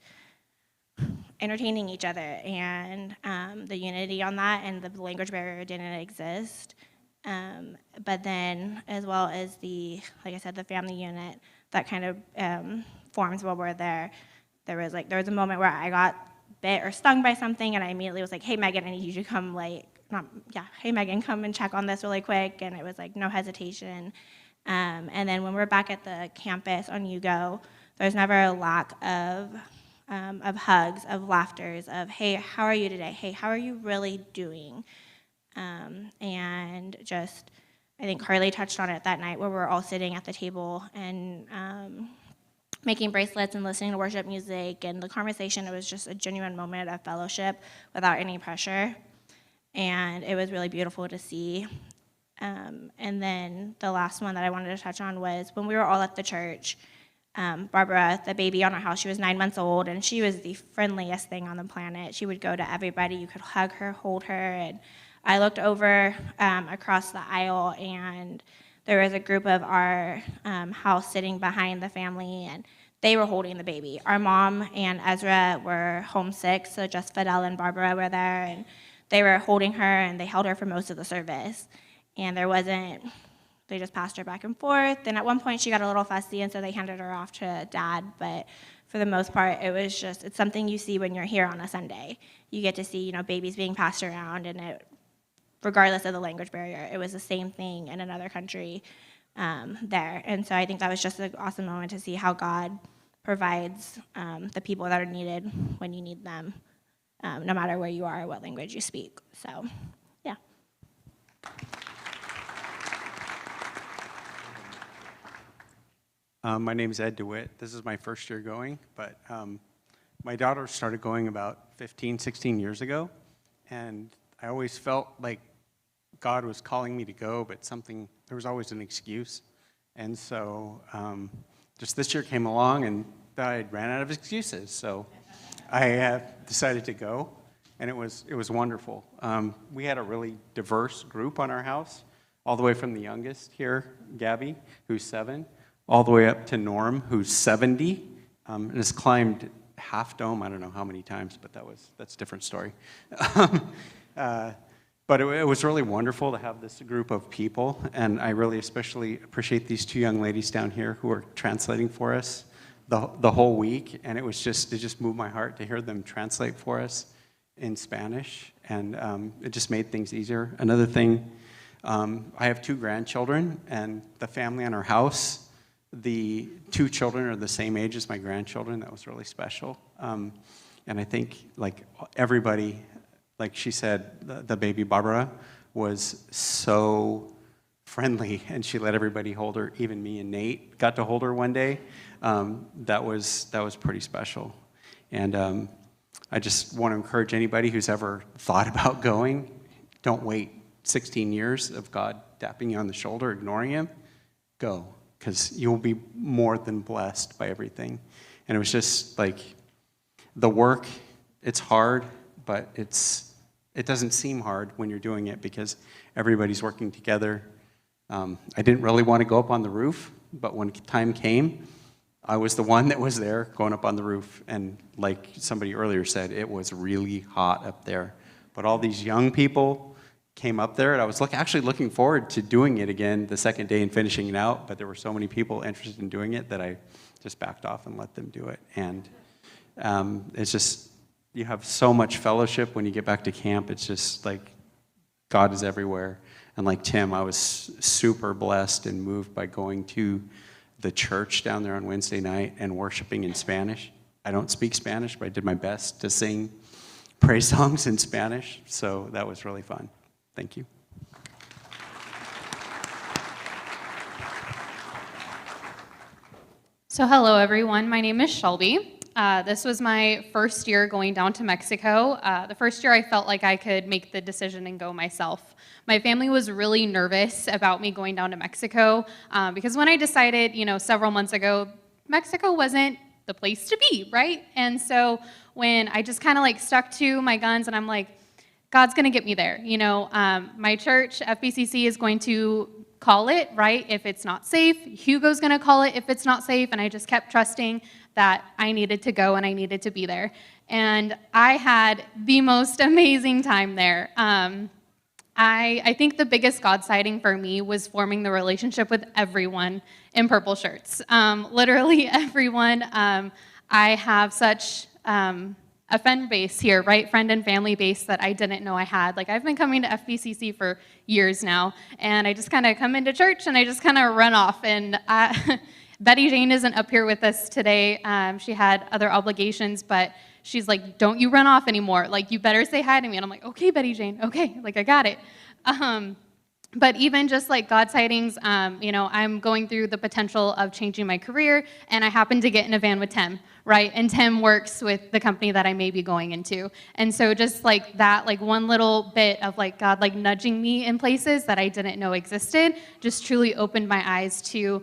Speaker 18: entertaining each other, and the unity on that, and the language barrier didn't exist. But then, as well as like I said, the family unit that kind of forms while we're there. There was a moment where I got bit or stung by something, and I immediately was like, "Hey, Megan, I need you to come, hey, Megan, come and check on this really quick." And it was like no hesitation. And then when we're back at the campus on YouGo, there's never a lack of hugs, of laughters, of, "Hey, how are you today? Hey, how are you really doing?" And just, I think Carly touched on it that night where we're all sitting at the table and making bracelets and listening to worship music, and the conversation, it was just a genuine moment of fellowship without any pressure. And it was really beautiful to see. And then the last one that I wanted to touch on was when we were all at the church, Barbara, the baby on our house, she was 9 months old, and she was the friendliest thing on the planet. She would go to everybody. You could hug her, hold her, and I looked over across the aisle, and there was a group of our house sitting behind the family, and they were holding the baby. Our mom and Ezra were homesick, so just Fidel and Barbara were there, and they were holding her, and they held her for most of the service. And there wasn't they just passed her back and forth. And at one point she got a little fussy, and so they handed her off to dad. But for the most part, it's something you see when you're here on a Sunday. You get to see, babies being passed around, and regardless of the language barrier, it was the same thing in another country there. And so I think that was just an awesome moment to see how God provides the people that are needed when you need them, no matter where you are or what language you speak. So, yeah.
Speaker 19: My name is Ed DeWitt. This is my first year going, but my daughter started going about 15, 16 years ago, and I always felt like God was calling me to go, but there was always an excuse. And so just this year came along, and I ran out of excuses. So I decided to go, and it was wonderful. We had a really diverse group on our house, all the way from the youngest here, Gabby, who's 7, all the way up to Norm, who's 70, and has climbed Half Dome, I don't know how many times, but that's a different story. But it was really wonderful to have this group of people, and I really especially appreciate these 2 young ladies down here who are translating for us the whole week, and it just moved my heart to hear them translate for us in Spanish, and it just made things easier. Another thing, I have 2 grandchildren, and the family in our house, the 2 children are the same age as my grandchildren. That was really special. And I think, like, everybody, like she said, the baby Barbara was so friendly, and she let everybody hold her. Even me and Nate got to hold her one day. That was pretty special. And I just want to encourage anybody who's ever thought about going, don't wait 16 years of God tapping you on the shoulder, ignoring him. Go, because you will be more than blessed by everything. And it was just like the work, it's hard, but it doesn't seem hard when you're doing it because everybody's working together. I didn't really want to go up on the roof, but when time came, I was the one that was there going up on the roof. And like somebody earlier said, it was really hot up there. But all these young people came up there, and I was actually looking forward to doing it again the second day and finishing it out, but there were so many people interested in doing it that I just backed off and let them do it. And it's just, you have so much fellowship when you get back to camp. It's just like God is everywhere. And like Tim, I was super blessed and moved by going to the church down there on Wednesday night and worshiping in Spanish. I don't speak Spanish, but I did my best to sing praise songs in Spanish, so that was really fun. Thank you.
Speaker 20: So hello everyone, my name is Shelby. This was my first year going down to Mexico. The first year I felt like I could make the decision and go myself. My family was really nervous about me going down to Mexico because when I decided, several months ago, Mexico wasn't the place to be, right? And so when I just kind of stuck to my guns and I'm like, God's gonna get me there. My church, FBCC, is going to call it, right, if it's not safe. Hugo's gonna call it if it's not safe, and I just kept trusting that I needed to go and I needed to be there. And I had the most amazing time there. I think the biggest God sighting for me was forming the relationship with everyone in purple shirts. Literally everyone. I have such a friend base here, right? Friend and family base that I didn't know I had. I've been coming to FBCC for years now, and I just kind of come into church and I just kind of run off. And Betty Jane isn't up here with us today. She had other obligations, but she's like, don't you run off anymore. You better say hi to me. And I'm like, okay, Betty Jane, okay, I got it. But even just God sightings, I'm going through the potential of changing my career, and I happen to get in a van with Tim, right? And Tim works with the company that I may be going into. And so just that, one little bit of God nudging me in places that I didn't know existed, just truly opened my eyes to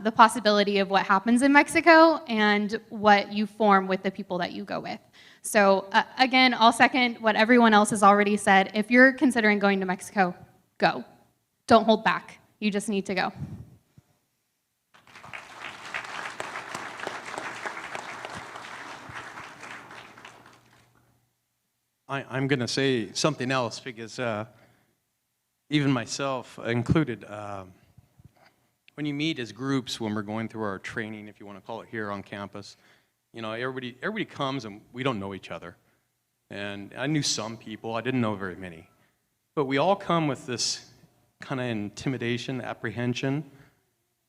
Speaker 20: the possibility of what happens in Mexico and what you form with the people that you go with. So again, I'll second what everyone else has already said. If you're considering going to Mexico, go. Don't hold back. You just need to go.
Speaker 15: I'm going to say something else because even myself included, when you meet as groups, when we're going through our training, if you want to call it here on campus, everybody comes and we don't know each other. And I knew some people, I didn't know very many. But we all come with this kind of intimidation, apprehension,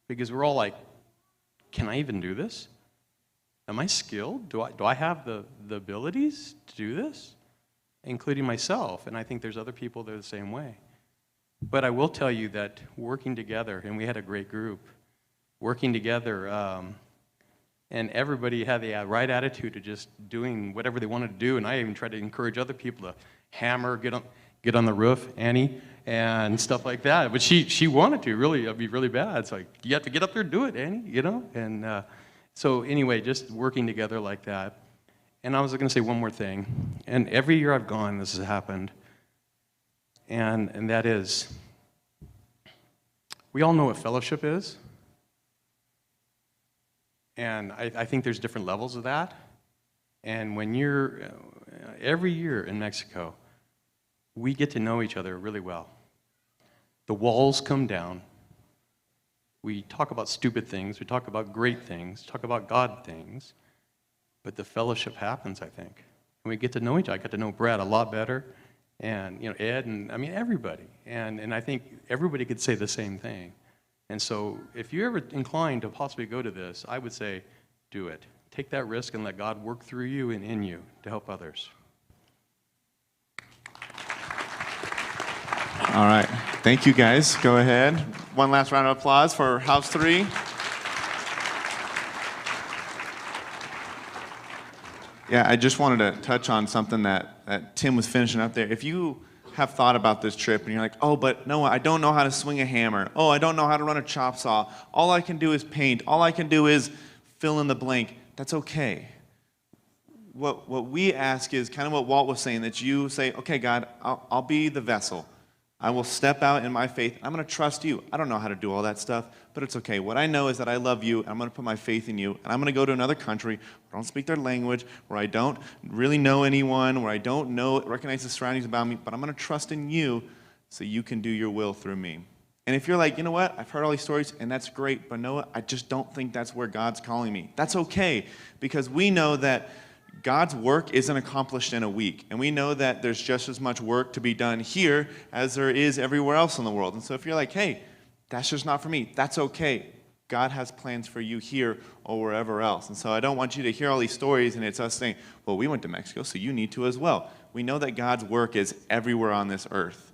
Speaker 15: because we're all like, can I even do this? Am I skilled? Do I have the abilities to do this? Including myself, and I think there's other people that are the same way. But I will tell you that working together, and we had a great group, working together, and everybody had the right attitude of just doing whatever they wanted to do, and I even tried to encourage other people to hammer, get on the roof, Annie, and stuff like that. But she wanted to, really, it'd be really bad. It's like, you have to get up there and do it, Annie, And so anyway, just working together like that. And I was going to say one more thing. And every year I've gone, this has happened. And that is, we all know what fellowship is. And I think there's different levels of that. And when you're, every year in Mexico, we get to know each other really well. The walls come down. We talk about stupid things. We talk about great things. Talk about God things. But the fellowship happens, I think. And we get to know each other. I got to know Brad a lot better, and Ed, and everybody. And I think everybody could say the same thing. And so if you're ever inclined to possibly go to this, I would say do it. Take that risk and let God work through you and in you to help others.
Speaker 1: All right. Thank you, guys. Go ahead. One last round of applause for House 3. Yeah, I just wanted to touch on something that Tim was finishing up there. If you have thought about this trip and you're like, oh, but no, I don't know how to swing a hammer. Oh, I don't know how to run a chop saw. All I can do is paint. All I can do is fill in the blank. That's okay. What we ask is kind of what Walt was saying, that you say, okay, God, I'll be the vessel. I will step out in my faith. I'm going to trust you. I don't know how to do all that stuff, but it's okay. What I know is that I love you, and I'm going to put my faith in you, and I'm going to go to another country where I don't speak their language, where I don't really know anyone, where I don't recognize the surroundings about me, but I'm going to trust in you so you can do your will through me. And if you're like, you know what, I've heard all these stories, and that's great, but Noah, I just don't think that's where God's calling me. That's okay, because we know that God's work isn't accomplished in a week. And we know that there's just as much work to be done here as there is everywhere else in the world. And so if you're like, hey, that's just not for me, that's okay. God has plans for you here or wherever else. And so I don't want you to hear all these stories and it's us saying, well, we went to Mexico, so you need to as well. We know that God's work is everywhere on this earth.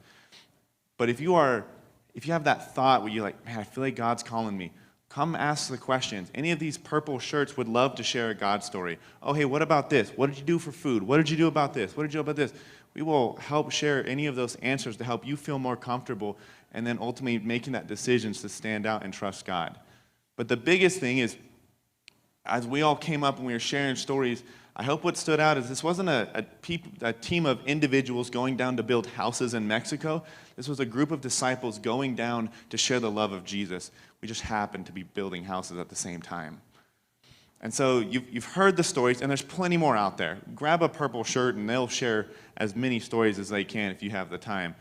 Speaker 1: But if you have that thought where you're like, man, I feel like God's calling me, come ask the questions. Any of these purple shirts would love to share a God story. Oh, hey, what about this? What did you do for food? What did you do about this? What did you do about this? We will help share any of those answers to help you feel more comfortable and then ultimately making that decision to stand out and trust God. But the biggest thing is, as we all came up and we were sharing stories, I hope what stood out is this wasn't a team of individuals going down to build houses in Mexico. This was a group of disciples going down to share the love of Jesus. We just happened to be building houses at the same time. And so you've heard the stories, and there's plenty more out there. Grab a purple shirt, and they'll share as many stories as they can if you have the time.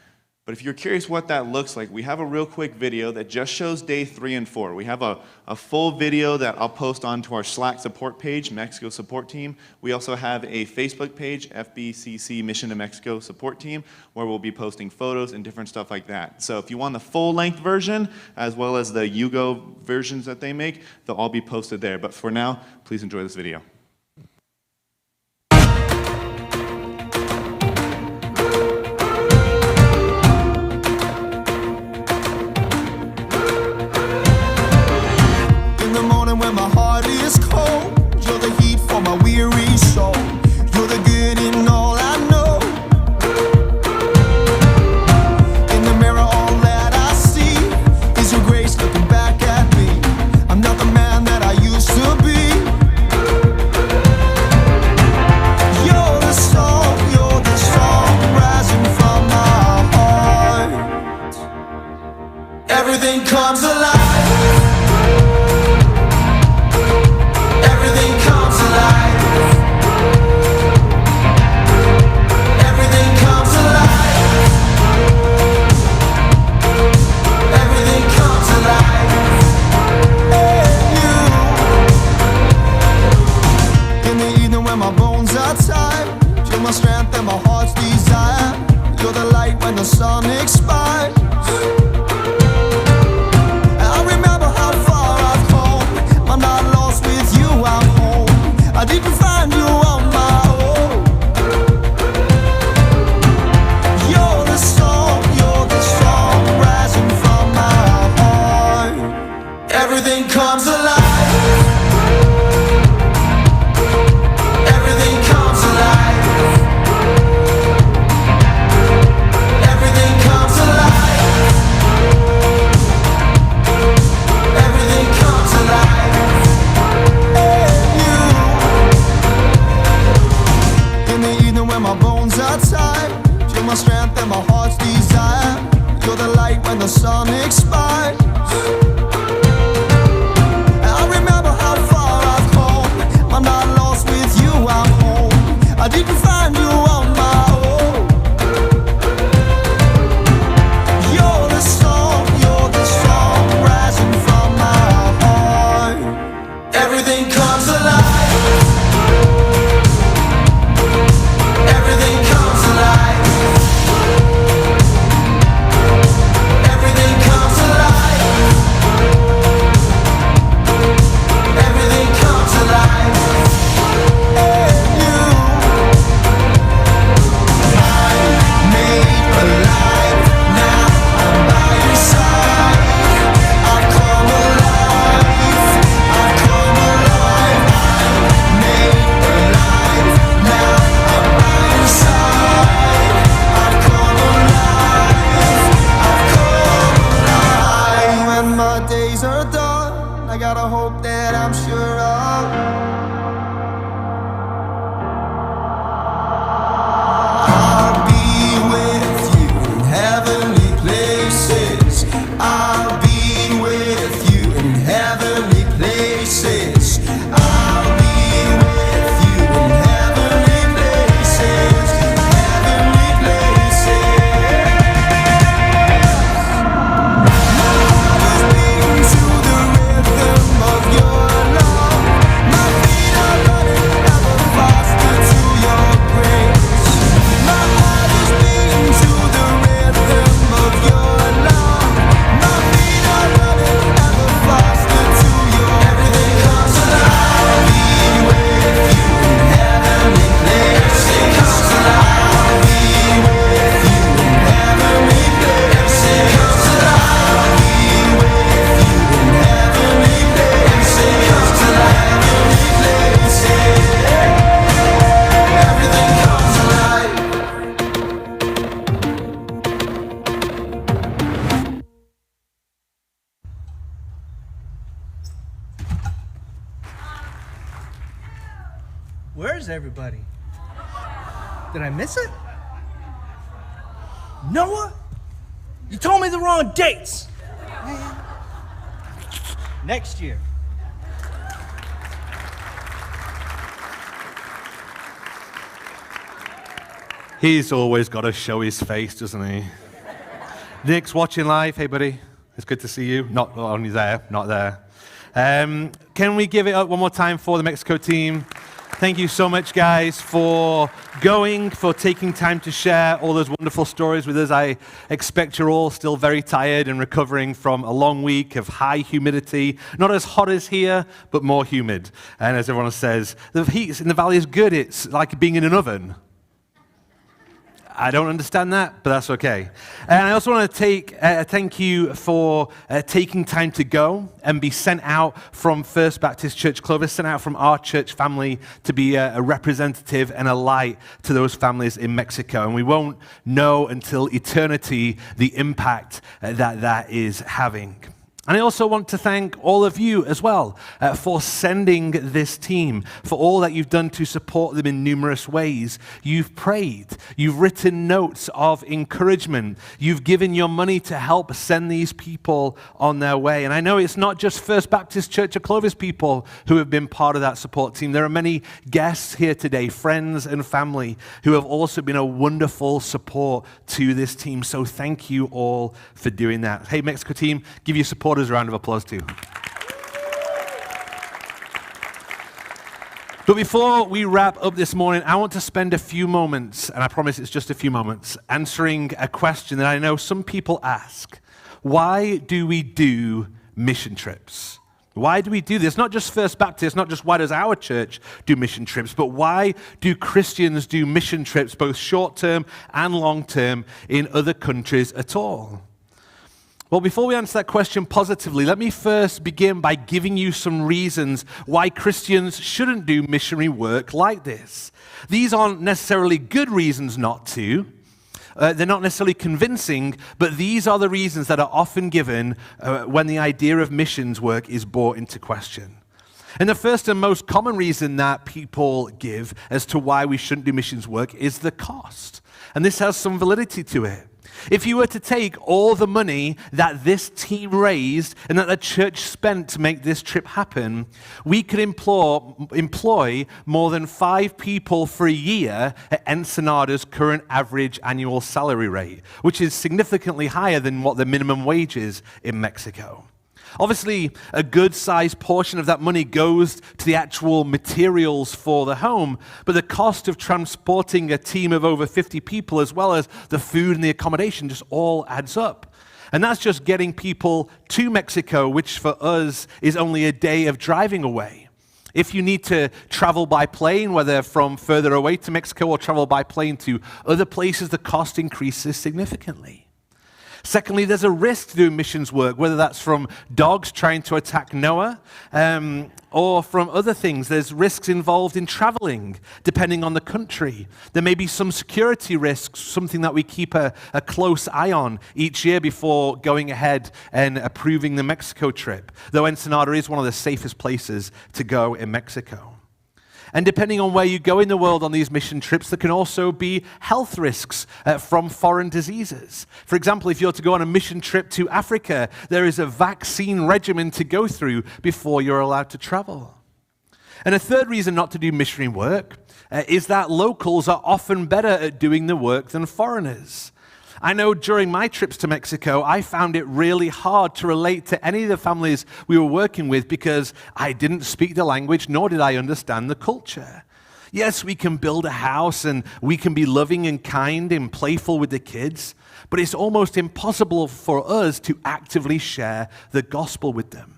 Speaker 1: But if you're curious what that looks like, we have a real quick video that just shows day 3 and 4. We have a full video that I'll post onto our Slack support page, Mexico Support Team. We also have a Facebook page, FBCC Mission to Mexico Support Team, where we'll be posting photos and different stuff like that. So if you want the full-length version, as well as the Yugo versions that they make, they'll all be posted there. But for now, please enjoy this video.
Speaker 21: When my heart is cold, you're the heat for my weary soul. You're the good in all I know. In the mirror, all that I see is your grace looking back at me. I'm not the man that I used to be. You're the song rising from my heart. Everything comes alive. Everything comes alive. my days are done, I got a hope that I'm sure of. I'll be with you in heavenly places. I'll be with you in heavenly places. I'll be with you in heavenly places. Heavenly places. My heart is beating to the rhythm of your love. My feet are running ever faster to your grace. My heart is beating to the rhythm of your love. My feet are running ever faster to your everything comes alive. I'll be with you in heavenly places. Comes alive. I'll be with you in heavenly places. Comes alive. I'll be with you in heavenly places. Comes alive. Heavenly places. Everything comes alive.
Speaker 2: Where's everybody? Did I miss it? Noah? You told me the wrong dates. Next year.
Speaker 22: He's always got to show his face, doesn't he? Nick's watching live. Hey, buddy. It's good to see you. Not only there, not there. Can we give it up one more time for the Mexico team? Thank you so much, guys, for going, for taking time to share all those wonderful stories with us. I expect you're all still very tired and recovering from a long week of high humidity. Not as hot as here, but more humid. And as everyone says, the heat in the valley is good. It's like being in an oven. I don't understand that, but that's okay. And I also want to thank you for taking time to go and be sent out from First Baptist Church Clovis, sent out from our church family to be a representative and a light to those families in Mexico. And we won't know until eternity the impact that is having. And I also want to thank all of you as well for sending this team, for all that you've done to support them in numerous ways. You've prayed, you've written notes of encouragement, you've given your money to help send these people on their way. And I know it's not just First Baptist Church of Clovis people who have been part of that support team. There are many guests here today, friends and family, who have also been a wonderful support to this team. So thank you all for doing that. Hey, Mexico team, give your supporters a round of applause too. But before we wrap up this morning, I want to spend a few moments, and I promise it's just a few moments, answering a question that I know some people ask. Why do we do mission trips? Why do we do this? Not just First Baptist, not just why does our church do mission trips, but why do Christians do mission trips, both short-term and long-term, in other countries at all? Well, before we answer that question positively, let me first begin by giving you some reasons why Christians shouldn't do missionary work like this. These aren't necessarily good reasons not to. They're not necessarily convincing, but these are the reasons that are often given when the idea of missions work is brought into question. And the first and most common reason that people give as to why we shouldn't do missions work is the cost. And this has some validity to it. If you were to take all the money that this team raised and that the church spent to make this trip happen, we could employ more than 5 people for a year at Ensenada's current average annual salary rate, which is significantly higher than what the minimum wage is in Mexico. Obviously, a good-sized portion of that money goes to the actual materials for the home, but the cost of transporting a team of over 50 people, as well as the food and the accommodation, just all adds up. And that's just getting people to Mexico, which for us is only a day of driving away. If you need to travel by plane, whether from further away to Mexico or travel by plane to other places, the cost increases significantly. Secondly, there's a risk to doing missions work, whether that's from dogs trying to attack Noah or from other things. There's risks involved in traveling, depending on the country. There may be some security risks, something that we keep a close eye on each year before going ahead and approving the Mexico trip, though Ensenada is one of the safest places to go in Mexico. And depending on where you go in the world on these mission trips, there can also be health risks from foreign diseases. For example, if you're to go on a mission trip to Africa, there is a vaccine regimen to go through before you're allowed to travel. And a third reason not to do missionary work is that locals are often better at doing the work than foreigners. I know during my trips to Mexico, I found it really hard to relate to any of the families we were working with because I didn't speak the language, nor did I understand the culture. Yes, we can build a house and we can be loving and kind and playful with the kids, but it's almost impossible for us to actively share the gospel with them.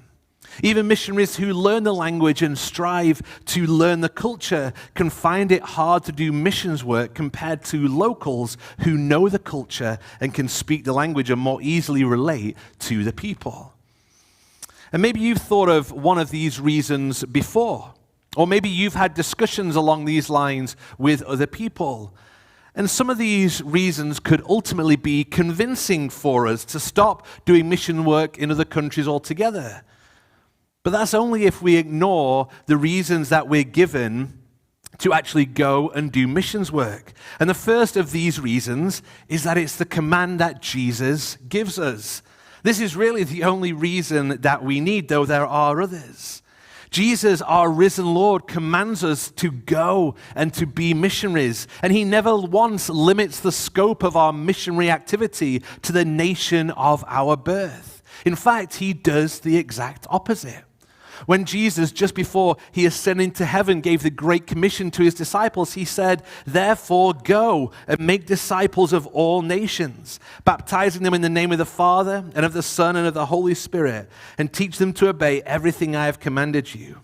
Speaker 22: Even missionaries who learn the language and strive to learn the culture can find it hard to do missions work compared to locals who know the culture and can speak the language and more easily relate to the people. And maybe you've thought of one of these reasons before, or maybe you've had discussions along these lines with other people. And some of these reasons could ultimately be convincing for us to stop doing mission work in other countries altogether. But that's only if we ignore the reasons that we're given to actually go and do missions work. And the first of these reasons is that it's the command that Jesus gives us. This is really the only reason that we need, though there are others. Jesus, our risen Lord, commands us to go and to be missionaries. And he never once limits the scope of our missionary activity to the nation of our birth. In fact, he does the exact opposite. When Jesus, just before he ascended into heaven, gave the Great Commission to his disciples, he said, "Therefore go and make disciples of all nations, baptizing them in the name of the Father and of the Son and of the Holy Spirit, and teach them to obey everything I have commanded you."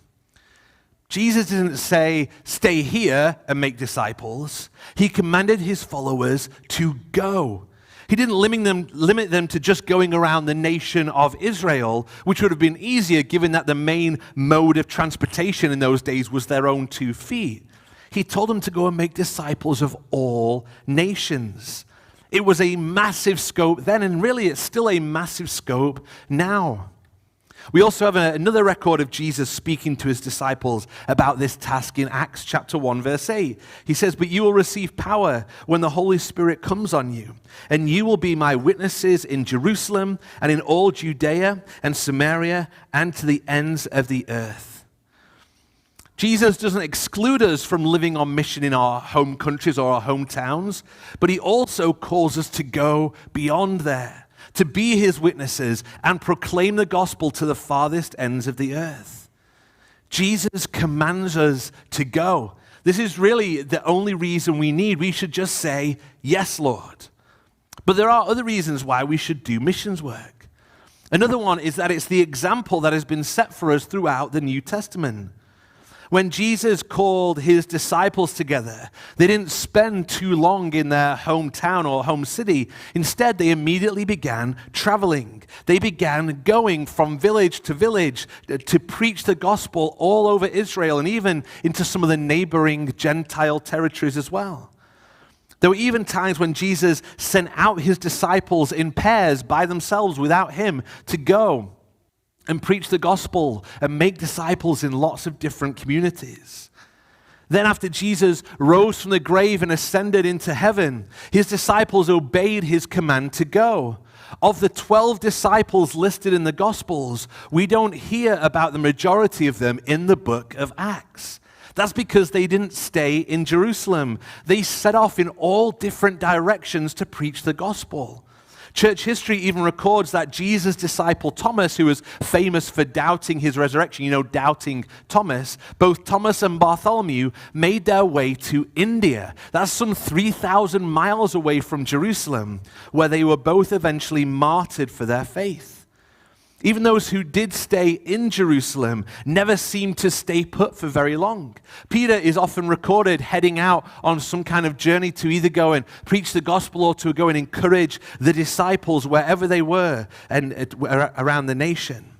Speaker 22: Jesus didn't say, "Stay here and make disciples." He commanded his followers to go. He didn't limit them to just going around the nation of Israel, which would have been easier given that the main mode of transportation in those days was their own 2 feet. He told them to go and make disciples of all nations. It was a massive scope then, and really it's still a massive scope now. We also have another record of Jesus speaking to his disciples about this task in Acts chapter 1, verse 8. He says, "But you will receive power when the Holy Spirit comes on you, and you will be my witnesses in Jerusalem and in all Judea and Samaria and to the ends of the earth." Jesus doesn't exclude us from living on mission in our home countries or our hometowns, but he also calls us to go beyond there, to be his witnesses and proclaim the gospel to the farthest ends of the earth. Jesus commands us to go. This is really the only reason we need. We should just say, "Yes, Lord." But there are other reasons why we should do missions work. Another one is that it's the example that has been set for us throughout the New Testament. When Jesus called his disciples together, they didn't spend too long in their hometown or home city. Instead, they immediately began traveling. They began going from village to village to preach the gospel all over Israel and even into some of the neighboring Gentile territories as well. There were even times when Jesus sent out his disciples in pairs by themselves without him to go and preach the gospel and make disciples in lots of different communities. Then after Jesus rose from the grave and ascended into heaven, his disciples obeyed his command to go. Of the 12 disciples listed in the Gospels, we don't hear about the majority of them in the book of Acts. That's because they didn't stay in Jerusalem. They set off in all different directions to preach the gospel. Church history even records that Jesus' disciple Thomas, who was famous for doubting his resurrection, doubting Thomas, both Thomas and Bartholomew made their way to India. That's some 3,000 miles away from Jerusalem, where they were both eventually martyred for their faith. Even those who did stay in Jerusalem never seemed to stay put for very long. Peter is often recorded heading out on some kind of journey to either go and preach the gospel or to go and encourage the disciples wherever they were and around the nation.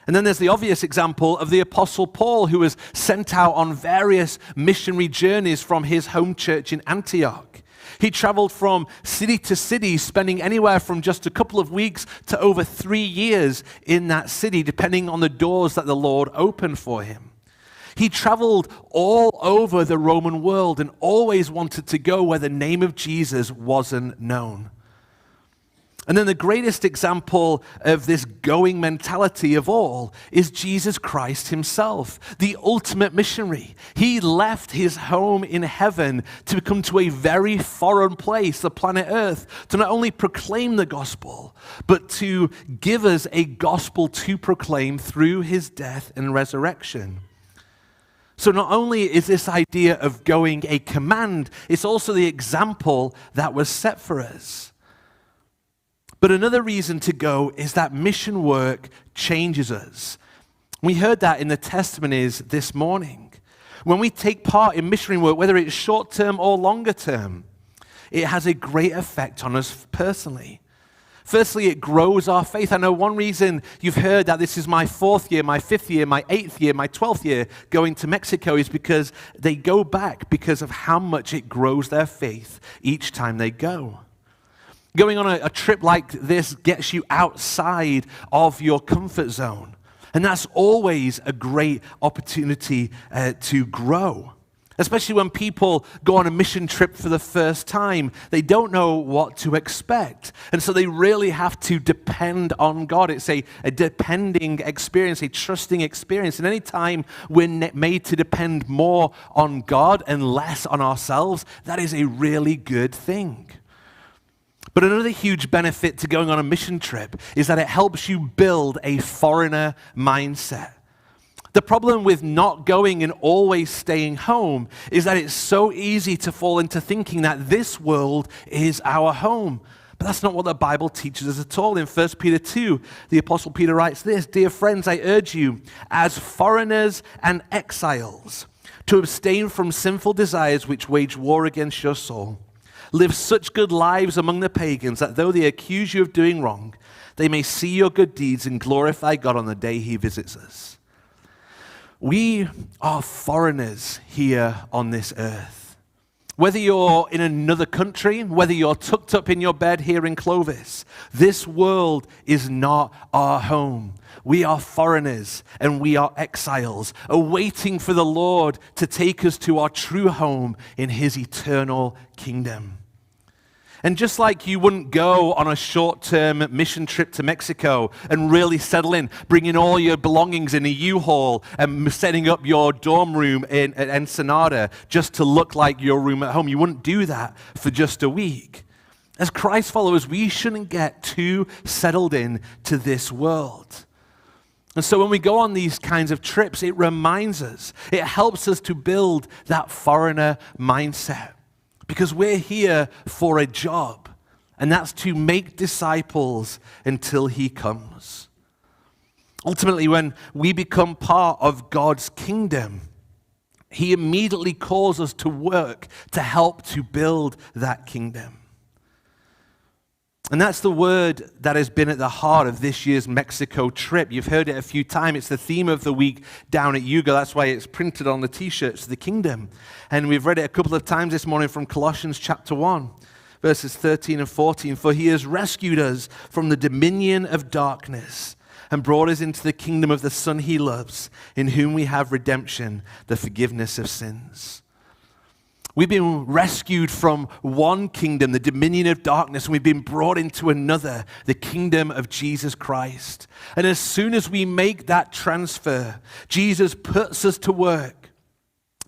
Speaker 22: And then there's the obvious example of the Apostle Paul, who was sent out on various missionary journeys from his home church in Antioch. He traveled from city to city, spending anywhere from just a couple of weeks to over 3 years in that city, depending on the doors that the Lord opened for him. He traveled all over the Roman world and always wanted to go where the name of Jesus wasn't known. And then the greatest example of this going mentality of all is Jesus Christ himself, the ultimate missionary. He left his home in heaven to come to a very foreign place, the planet Earth, to not only proclaim the gospel, but to give us a gospel to proclaim through his death and resurrection. So not only is this idea of going a command, it's also the example that was set for us. But another reason to go is that mission work changes us. We heard that in the testimonies this morning. When we take part in missionary work, whether it's short term or longer term, it has a great effect on us personally. Firstly, it grows our faith. I know one reason you've heard that this is my 4th year, my 5th year, my 8th year, my 12th year going to Mexico is because they go back because of how much it grows their faith each time they go. Going on a trip like this gets you outside of your comfort zone. And that's always a great opportunity to grow. Especially when people go on a mission trip for the first time. They don't know what to expect. And so they really have to depend on God. It's a depending experience, a trusting experience. And anytime we're made to depend more on God and less on ourselves, that is a really good thing. But another huge benefit to going on a mission trip is that it helps you build a foreigner mindset. The problem with not going and always staying home is that it's so easy to fall into thinking that this world is our home. But that's not what the Bible teaches us at all. In 1 Peter 2, the Apostle Peter writes this, "Dear friends, I urge you, as foreigners and exiles, to abstain from sinful desires which wage war against your soul. Live such good lives among the pagans that though they accuse you of doing wrong, they may see your good deeds and glorify God on the day he visits us." We are foreigners here on this earth. Whether you're in another country, whether you're tucked up in your bed here in Clovis, this world is not our home. We are foreigners and we are exiles, awaiting for the Lord to take us to our true home in his eternal kingdom. And just like you wouldn't go on a short-term mission trip to Mexico and really settle in, bringing all your belongings in a U-Haul and setting up your dorm room in Ensenada just to look like your room at home, you wouldn't do that for just a week. As Christ followers, we shouldn't get too settled in to this world. And so when we go on these kinds of trips, it reminds us, it helps us to build that foreigner mindset. Because we're here for a job, and that's to make disciples until he comes. Ultimately, when we become part of God's kingdom, he immediately calls us to work to help to build that kingdom. And that's the word that has been at the heart of this year's Mexico trip. You've heard it a few times. It's the theme of the week down at Yugo. That's why it's printed on the t-shirts, the kingdom. And we've read it a couple of times this morning from Colossians chapter 1, verses 13 and 14. "For he has rescued us from the dominion of darkness and brought us into the kingdom of the Son he loves, in whom we have redemption, the forgiveness of sins." We've been rescued from one kingdom, the dominion of darkness, and we've been brought into another, the kingdom of Jesus Christ. And as soon as we make that transfer, Jesus puts us to work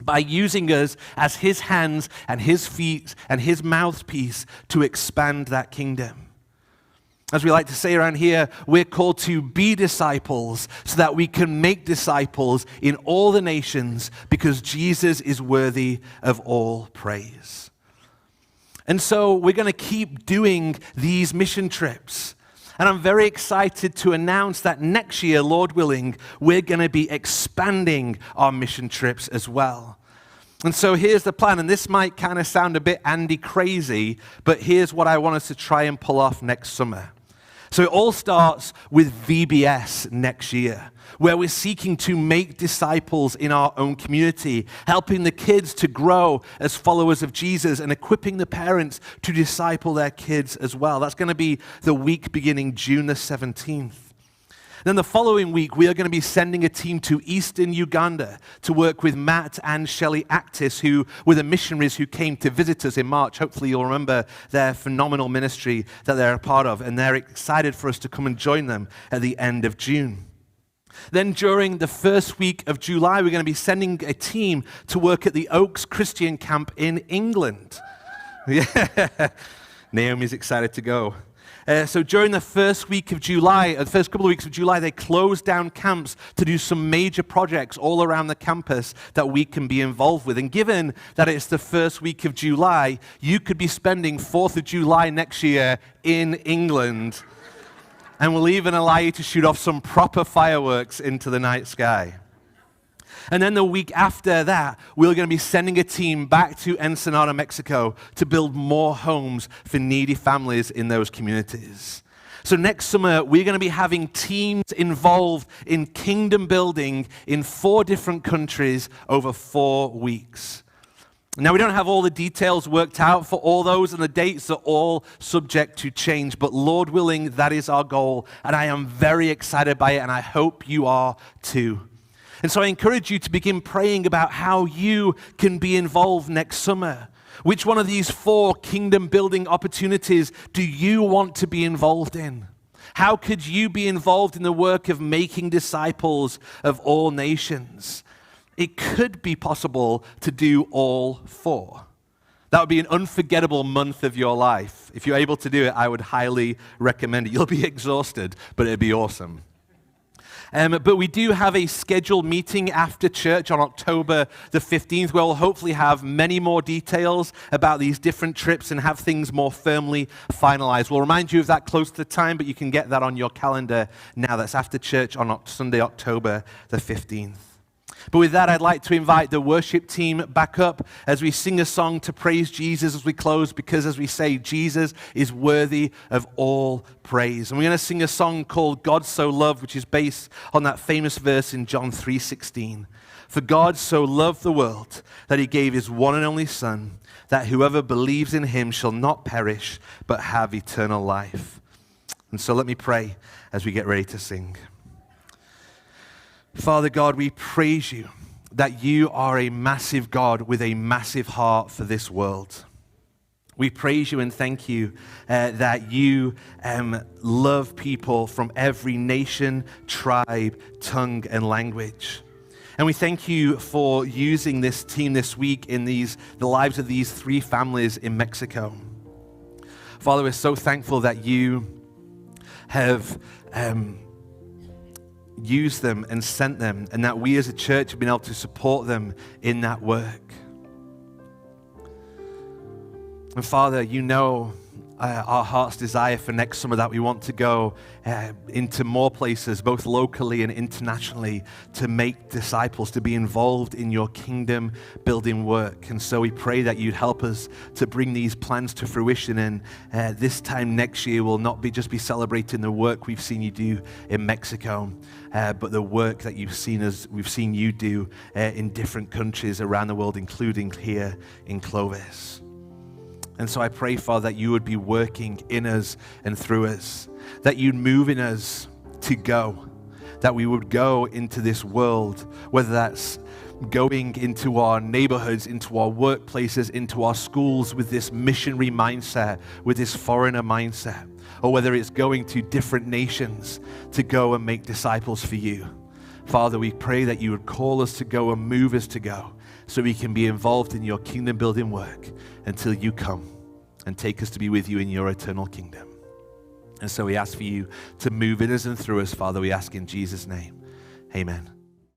Speaker 22: by using us as his hands and his feet and his mouthpiece to expand that kingdom. As we like to say around here, we're called to be disciples so that we can make disciples in all the nations because Jesus is worthy of all praise. And so we're going to keep doing these mission trips. And I'm very excited to announce that next year, Lord willing, we're going to be expanding our mission trips as well. And so here's the plan, and this might kind of sound a bit Andy crazy, but here's what I want us to try and pull off next summer. So it all starts with VBS next year, where we're seeking to make disciples in our own community, helping the kids to grow as followers of Jesus and equipping the parents to disciple their kids as well. That's going to be the week beginning June the 17th. Then the following week, we are going to be sending a team to Eastern Uganda to work with Matt and Shelley Actis, who were the missionaries who came to visit us in March. Hopefully you'll remember their phenomenal ministry that they're a part of, and they're excited for us to come and join them at the end of June. Then during the first week of July, we're going to be sending a team to work at the Oaks Christian Camp in England. Yeah, Naomi's excited to go. So during the first week of July, the first couple of weeks of July, they closed down camps to do some major projects all around the campus that we can be involved with. And given that it's the first week of July, you could be spending 4th of July next year in England. And we'll even allow you to shoot off some proper fireworks into the night sky. And then the week after that, we're going to be sending a team back to Ensenada, Mexico, to build more homes for needy families in those communities. So next summer, we're going to be having teams involved in kingdom building in 4 different countries over 4 weeks. Now, we don't have all the details worked out for all those, and the dates are all subject to change, but Lord willing, that is our goal, and I am very excited by it, and I hope you are too. And so I encourage you to begin praying about how you can be involved next summer. Which one of these 4 kingdom building opportunities do you want to be involved in? How could you be involved in the work of making disciples of all nations? It could be possible to do all 4. That would be an unforgettable month of your life. If you're able to do it, I would highly recommend it. You'll be exhausted, but it'd be awesome. But we do have a scheduled meeting after church on October the 15th, where we'll hopefully have many more details about these different trips and have things more firmly finalized. We'll remind you of that close to the time, but you can get that on your calendar now. That's after church on Sunday, October the 15th. But with that, I'd like to invite the worship team back up as we sing a song to praise Jesus as we close, because as we say, Jesus is worthy of all praise. And we're going to sing a song called God So Loved, which is based on that famous verse in John 3:16. For God so loved the world that he gave his one and only Son, that whoever believes in him shall not perish, but have eternal life. And so let me pray as we get ready to sing. Father God, we praise you that you are a massive God with a massive heart for this world. We praise you and thank you that you love people from every nation, tribe, tongue, and language. And we thank you for using this team this week in the lives of these 3 families in Mexico. Father, we're so thankful that you have used them and sent them, and that we as a church have been able to support them in that work. And Father, you know our heart's desire for next summer, that we want to go into more places, both locally and internationally, to make disciples, to be involved in your kingdom building work. And so we pray that you'd help us to bring these plans to fruition. And this time next year will not just be celebrating the work we've seen you do in Mexico, but the work that we've seen you do in different countries around the world, including here in Clovis. And so I pray, Father, that you would be working in us and through us, that you'd move in us to go, that we would go into this world, whether that's going into our neighborhoods, into our workplaces, into our schools with this missionary mindset, with this foreigner mindset, or whether it's going to different nations to go and make disciples for you. Father, we pray that you would call us to go and move us to go, so we can be involved in your kingdom building work until you come and take us to be with you in your eternal kingdom. And so we ask for you to move in us and through us, Father. We ask in Jesus' name. Amen.